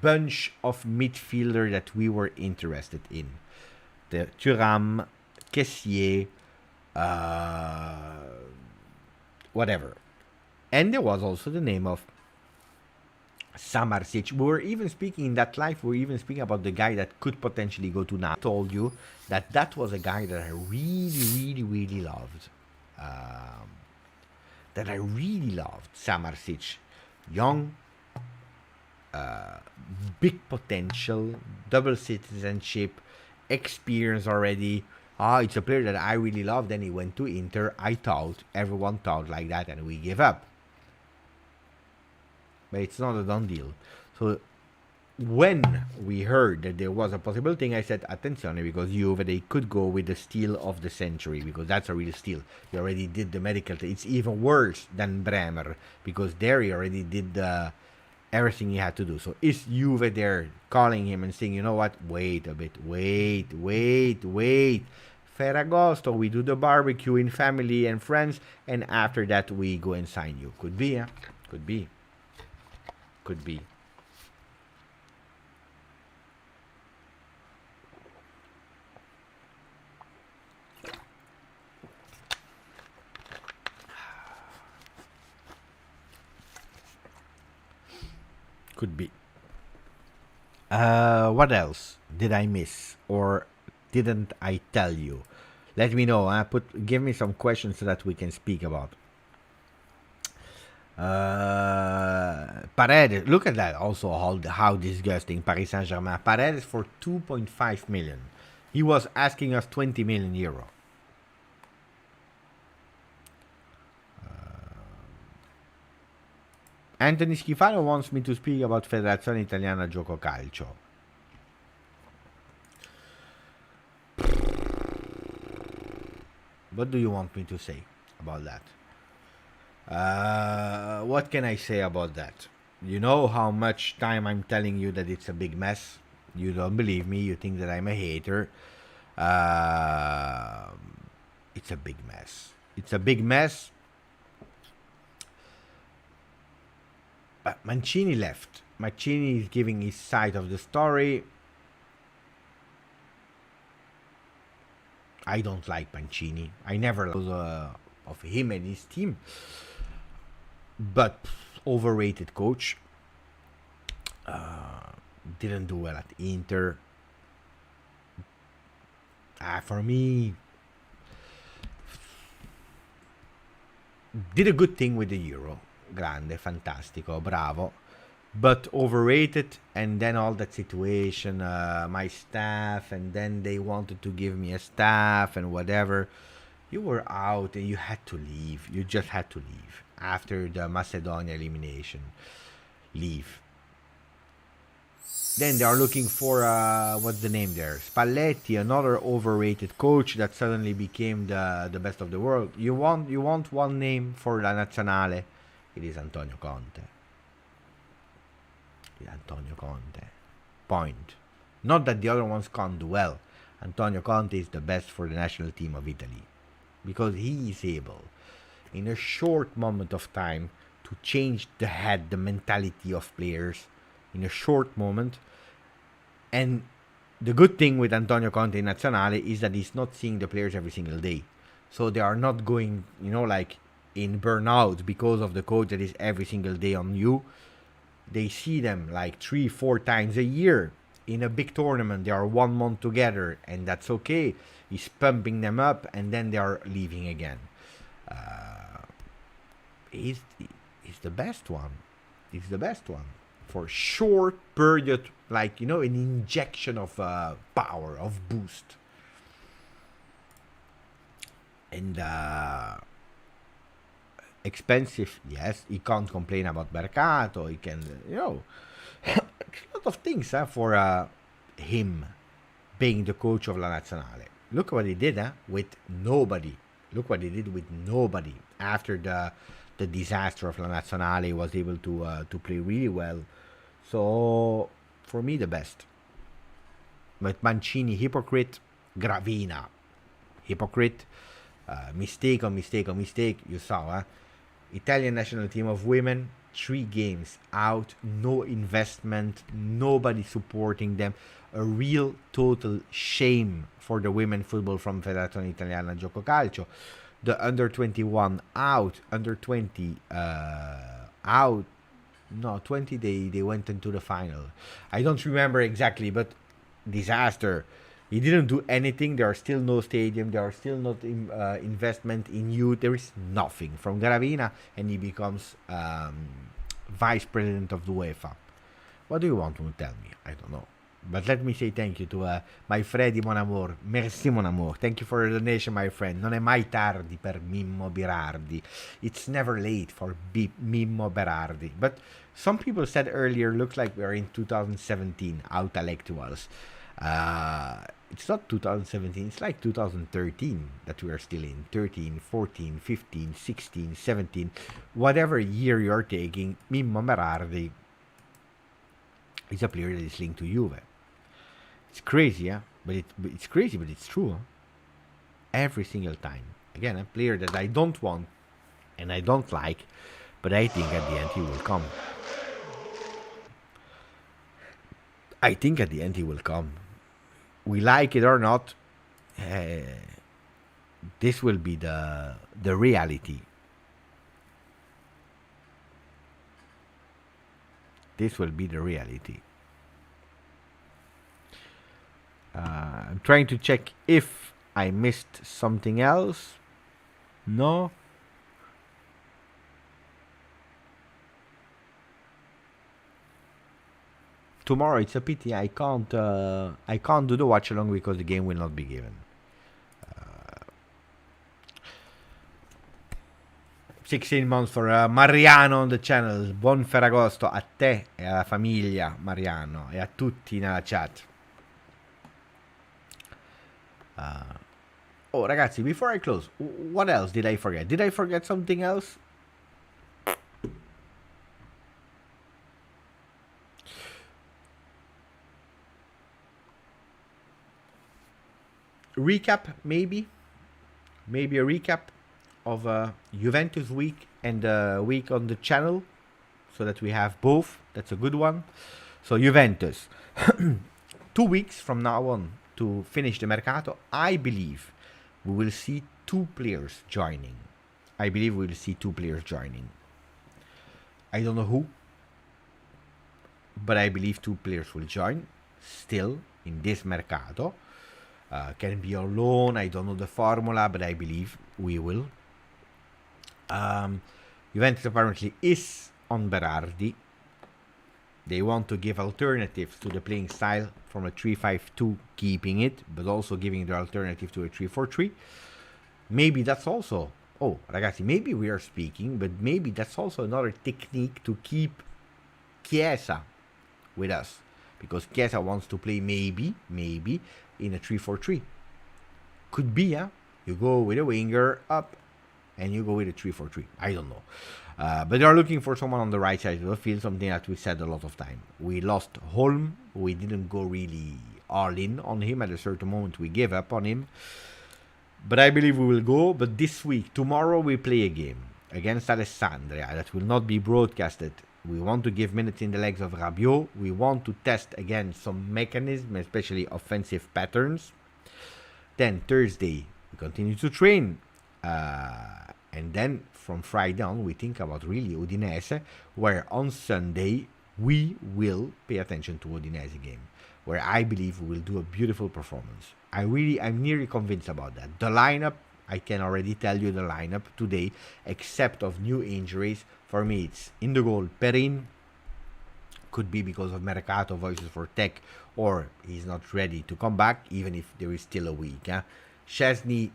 Speaker 1: bunch of midfielder that we were interested in. The Thuram, Kessié, whatever. And there was also the name of Samardzic. We were even speaking in that live, we were even speaking about the guy that could potentially go to Napoli. I told you that that was a guy that I really loved. Samardzic. Young, big potential, double citizenship, experience already. It's a player that I really love. Then he went to Inter. Everyone thought like that, and we gave up. But it's not a done deal. So when we heard that there was a possible thing, I said, attenzione, because Juve, they could go with the steal of the century, because that's a real steal. He already did the medical. It's even worse than Bremer, because there he already did everything he had to do. So is Juve there calling him and saying, you know what, wait a bit, wait. Ferragosto, we do the barbecue in family and friends, and after that we go and sign you. Could be, huh? Could be. Could be. What else did I miss or didn't I tell you? Let me know. Give me some questions so that we can speak about. Paredes, look at that. Also, how disgusting Paris Saint-Germain. Paredes for 2.5 million. He was asking us 20 million euro. Anthony Schifano wants me to speak about Federazione Italiana Gioco Calcio. What do you want me to say about that? What can I say about that? You know how much time I'm telling you that it's a big mess. You don't believe me. You think that I'm a hater. It's a big mess. It's a big mess. But Mancini left. Mancini is giving his side of the story. I don't like Mancini. I never liked of him and his team. But overrated coach. Didn't do well at Inter. For me, did a good thing with the Euro. Grande, fantastico, bravo. But overrated, and then all that situation, my staff, and then they wanted to give me a staff and whatever. You were out and you had to leave. You just had to leave. After the Macedonia elimination. Leave. Then they are looking for, what's the name there? Spalletti, another overrated coach that suddenly became the best of the world. You want one name for La Nazionale? It is Antonio Conte. Antonio Conte. Point. Not that the other ones can't do well. Antonio Conte is the best for the national team of Italy. Because he is able, in a short moment of time, to change the mentality of players in a short moment. And the good thing with Antonio Conte in Nazionale is that he's not seeing the players every single day. So they are not going, like in burnout because of the coach that is every single day on you. They see them like 3-4 times a year. In a big tournament, they are 1 month together, and that's okay. He's pumping them up, and then they are leaving again. He's the best one. He's the best one. For short period, like, an injection of power, of boost. And expensive, yes. He can't complain about Mercato. He can, a lot of things for him being the coach of La Nazionale. Look what he did with nobody. Look what he did with nobody. After the disaster of La Nazionale, he was able to play really well. So, for me, the best. But Mancini, hypocrite. Gravina, hypocrite. Mistake on mistake on mistake. You saw, Italian national team of women, 3 games out, no investment, nobody supporting them. A real total shame for the women football from Federazione Italiana Gioco Calcio. The under 21 out, under 20 out. No, 20 they went into the final. I don't remember exactly, but disaster. He didn't do anything. There are still no stadium. There are still not investment in youth. There is nothing from Gravina, and he becomes vice president of the UEFA. What do you want to tell me? I don't know. But let me say thank you to my Freddy Mon Amour. Merci Mon Amour. Thank you for the donation, my friend. Non è mai tardi per Mimmo Berardi. It's never late for Mimmo Berardi. But some people said earlier, looks like we're in 2017, intellectuals. It's not 2017, it's like 2013 that we are still in. 13, 14, 15, 16, 17. Whatever year you're taking, Mimmo Berardi is a player that is linked to Juve. It's crazy, but it's crazy, but it's true. Every single time. Again, a player that I don't want and I don't like, but I think at the end he will come. I think at the end he will come. We like it or not, this will be the reality. This will be the reality. I'm trying to check if I missed something else. No. Tomorrow it's a pity I can't do the watch along because the game will not be given. 16 months for Mariano on the channel. Buon Ferragosto a te e alla famiglia Mariano e a tutti nella chat. Oh ragazzi, before I close, what else did I forget? Did I forget something else? Recap, maybe a recap of Juventus week and the week on the channel, so that we have both. That's a good one. So Juventus, 2 weeks from now on to finish the Mercato, I believe we will see 2 players joining. I don't know who, but I believe 2 players will join still in this Mercato. Can be on loan, I don't know the formula, but I believe we will. Juventus apparently is on Berardi. They want to give alternatives to the playing style from a 3-5-2, keeping it, but also giving the alternative to a 3-4-3. Maybe that's also... Oh, ragazzi, maybe we are speaking, but maybe that's also another technique to keep Chiesa with us. Because Chiesa wants to play maybe, in a 3-4-3. Could be, yeah? You go with a winger up, and you go with a 3-4-3. I don't know. But they are looking for someone on the right side of the field, something that we said a lot of time. We lost Holm. We didn't go really all in on him. At a certain moment, we gave up on him. But I believe we will go. But this week, tomorrow, we play a game against Alessandria that will not be broadcasted. We want to give minutes in the legs of Rabiot. We want to test again some mechanism, especially offensive patterns. Then Thursday, we continue to train. And then from Friday on, we think about really Udinese, where on Sunday we will pay attention to Udinese game, where I believe we will do a beautiful performance. I'm nearly convinced about that. The lineup, I can already tell you the lineup today, except of new injuries. For me, it's in the goal, Perin. Could be because of Mercato voices for Tech, or he's not ready to come back, even if there is still a week. Szczesny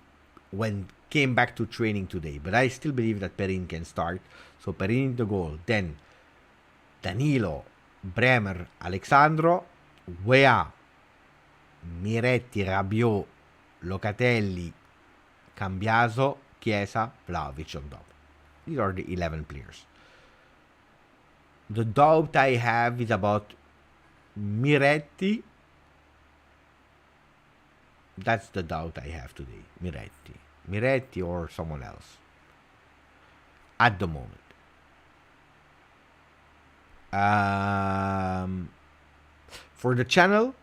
Speaker 1: came back to training today, but I still believe that Perin can start. So Perin in the goal. Then Danilo, Bremer, Alexandro, Weah, Miretti, Rabiot, Locatelli, Cambiaso, Chiesa, Vlahovic on top. These are the 11 players. The doubt I have is about Miretti. That's the doubt I have today. Miretti or someone else. At the moment. For the channel,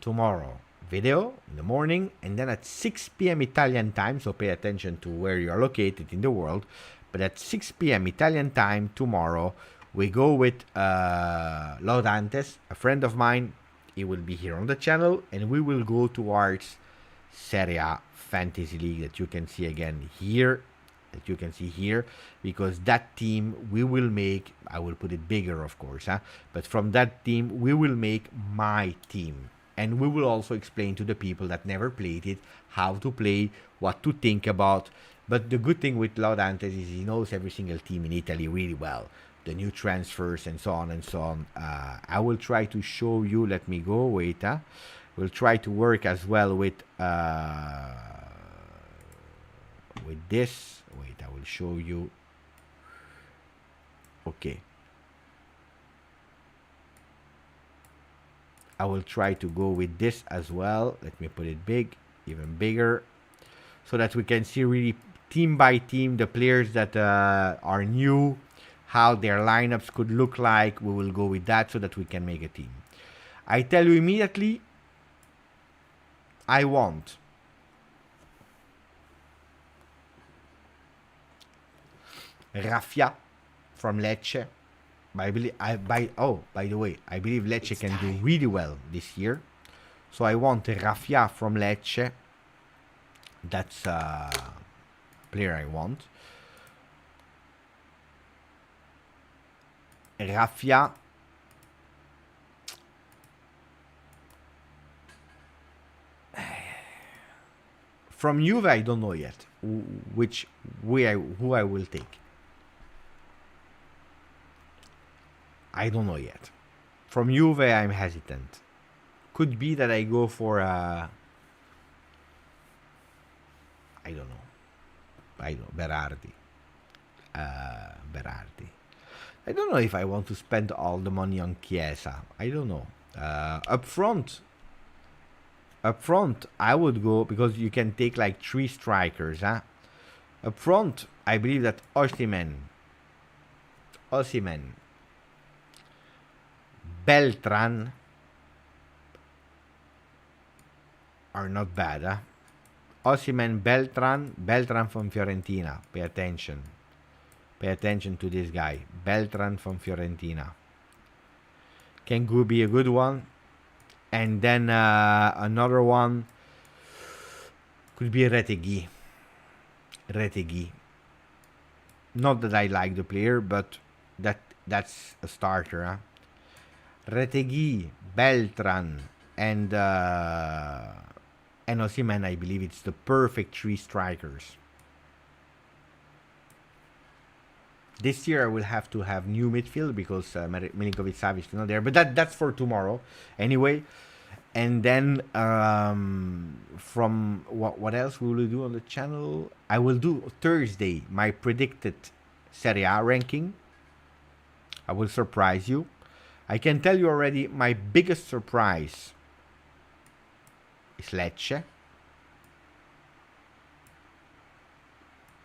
Speaker 1: tomorrow video in the morning, and then at 6 p.m. Italian time, so pay attention to where you are located in the world, but at 6 p.m. Italian time tomorrow, we go with Laudantes, a friend of mine. He will be here on the channel, and we will go towards Serie A Fantasy League that you can see again here, because that team we will make, I will put it bigger of course, but from that team we will make my team. And we will also explain to the people that never played it how to play, what to think about. But the good thing with Laudantes is he knows every single team in Italy really well. The new transfers and so on and so on. I will try to show you. Let me go. Wait. We'll try to work as well with this. Wait, I will show you. Okay. I will try to go with this as well. Let me put it big, even bigger, so that we can see really team by team the players that are new, how their lineups could look like. We will go with that so that we can make a team. I tell you immediately, I want Raffia from Lecce. By the way, I believe Lecce can do really well this year. So I want Raffia from Lecce. That's a player I want. Raffia. From Juve, I don't know yet who I will take. I don't know yet. From Juve, I'm hesitant. Could be that I go for I don't know. Berardi. Berardi. I don't know if I want to spend all the money on Chiesa. I don't know. Up front, I would go, because you can take like 3 strikers. Huh? Up front, I believe that Osimhen, Beltran are not bad. Huh? Osimhen, Beltran from Fiorentina. Pay attention. Pay attention to this guy. Beltran from Fiorentina. Can be a good one. And then another one could be Retegui. Not that I like the player, but that's a starter. Huh? Retegui, Beltran, and Osimhen, I believe it's the perfect 3 strikers. This year I will have to have new midfield because Milinkovic-Savic is not there. But that's for tomorrow. Anyway. And then from what else will we do on the channel? I will do Thursday my predicted Serie A ranking. I will surprise you. I can tell you already my biggest surprise is Lecce.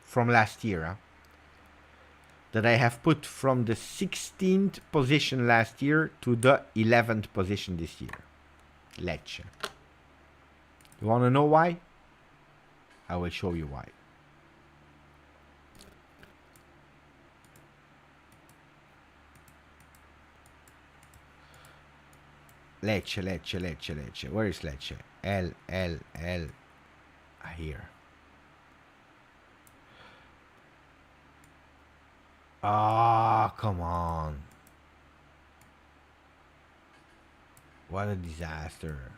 Speaker 1: From last year. Huh? That I have put from the 16th position last year to the 11th position this year. Lecce. You want to know why? I will show you why. Lecce. Where is Lecce? L. Here. Ah, come on. What a disaster.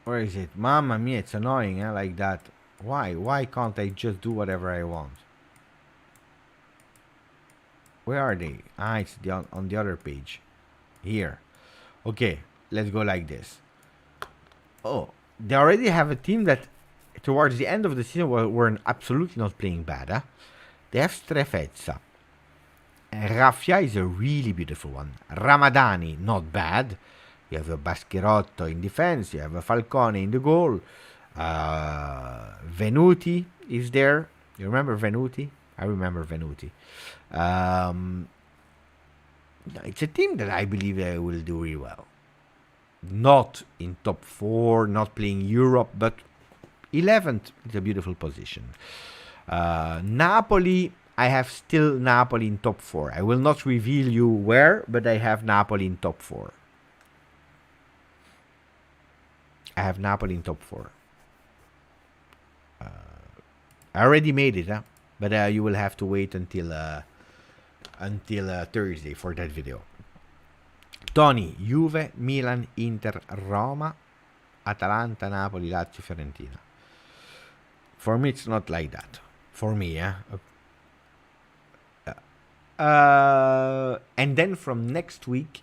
Speaker 1: Where is it? Mamma mia, it's annoying, like that. Why can't I just do whatever I want? Where are they? Ah, it's on the other page. Here. Okay, let's go like this. Oh, they already have a team that towards the end of the season were absolutely not playing bad. Huh? They have Strefezza. Raffia is a really beautiful one. Ramadani, not bad. You have a Baschirotto in defense. You have a Falcone in the goal. Venuti is there. You remember Venuti? I remember Venuti. It's a team that I believe they will do really well. Not in top 4, not playing Europe, but 11th is a beautiful position. Napoli, I have still Napoli in top 4. I will not reveal you where, but I have Napoli in top 4. I have Napoli in top 4. I already made it, huh? But you will have to wait until Thursday for that video. Tony, Juve, Milan, Inter, Roma, Atalanta, Napoli, Lazio, Fiorentina. For me, it's not like that. For me, yeah. And then from next week,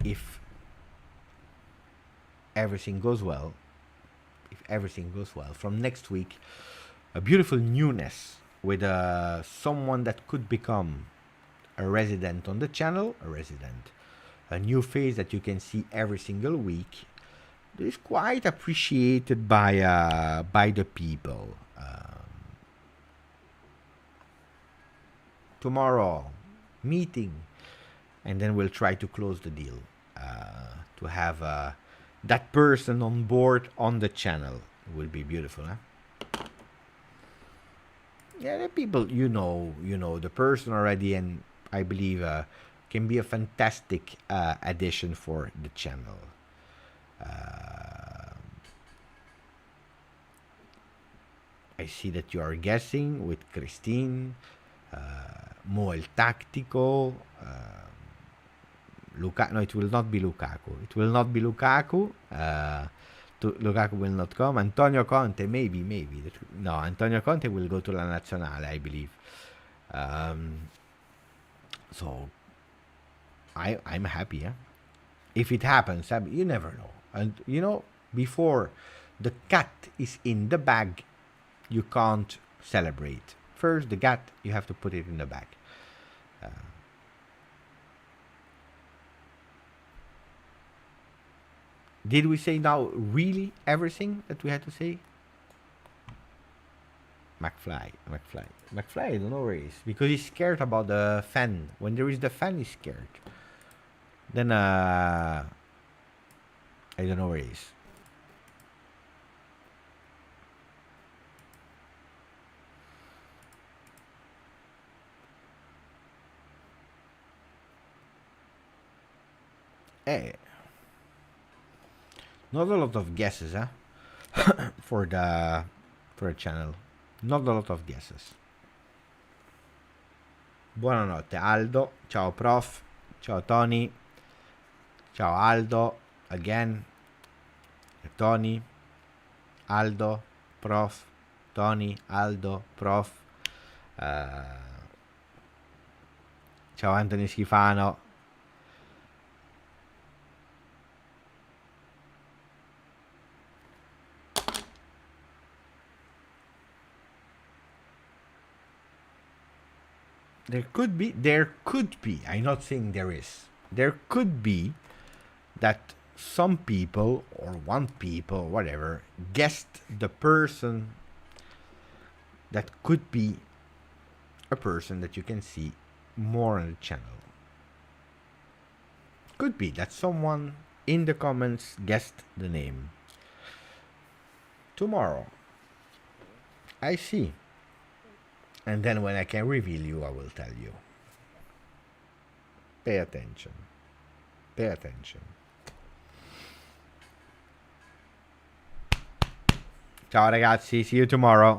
Speaker 1: if everything goes well, from next week, a beautiful newness with someone that could become a resident on the channel, a new face that you can see every single week. That is quite appreciated by the people. Tomorrow, meeting, and then we'll try to close the deal to have that person on board on the channel. It will be beautiful, huh? Yeah, the people, you know the person already, and I believe can be a fantastic addition for the channel. I see that you are guessing with Christine. mo il tattico. No, it will not be Lukaku. It will not be Lukaku. Lukaku will not come. Antonio Conte, maybe. No, Antonio Conte will go to La Nazionale, I believe. So I'm happy. Yeah? If it happens, you never know. And before the cat is in the bag, you can't celebrate. First, the cat, you have to put it in the bag. Did we say now really everything that we had to say? McFly, I don't know where he is. Because he's scared about the fan. When there is the fan, he's scared. Then, I don't know where he is. Hey. Not a lot of guesses, huh? for the channel. Not a lot of guesses. Buonanotte Aldo. Ciao prof. Ciao Tony. Ciao Aldo. Again. Tony. Aldo. Prof. Tony. Aldo. Prof. Ciao Anthony Schifano. There could be, I'm not saying there is. There could be that some people or one people, whatever, guessed the person that could be a person that you can see more on the channel. Could be that someone in the comments guessed the name. Tomorrow. I see. And then when I can reveal you, I will tell you. Pay attention. Pay attention. Ciao ragazzi, see you tomorrow.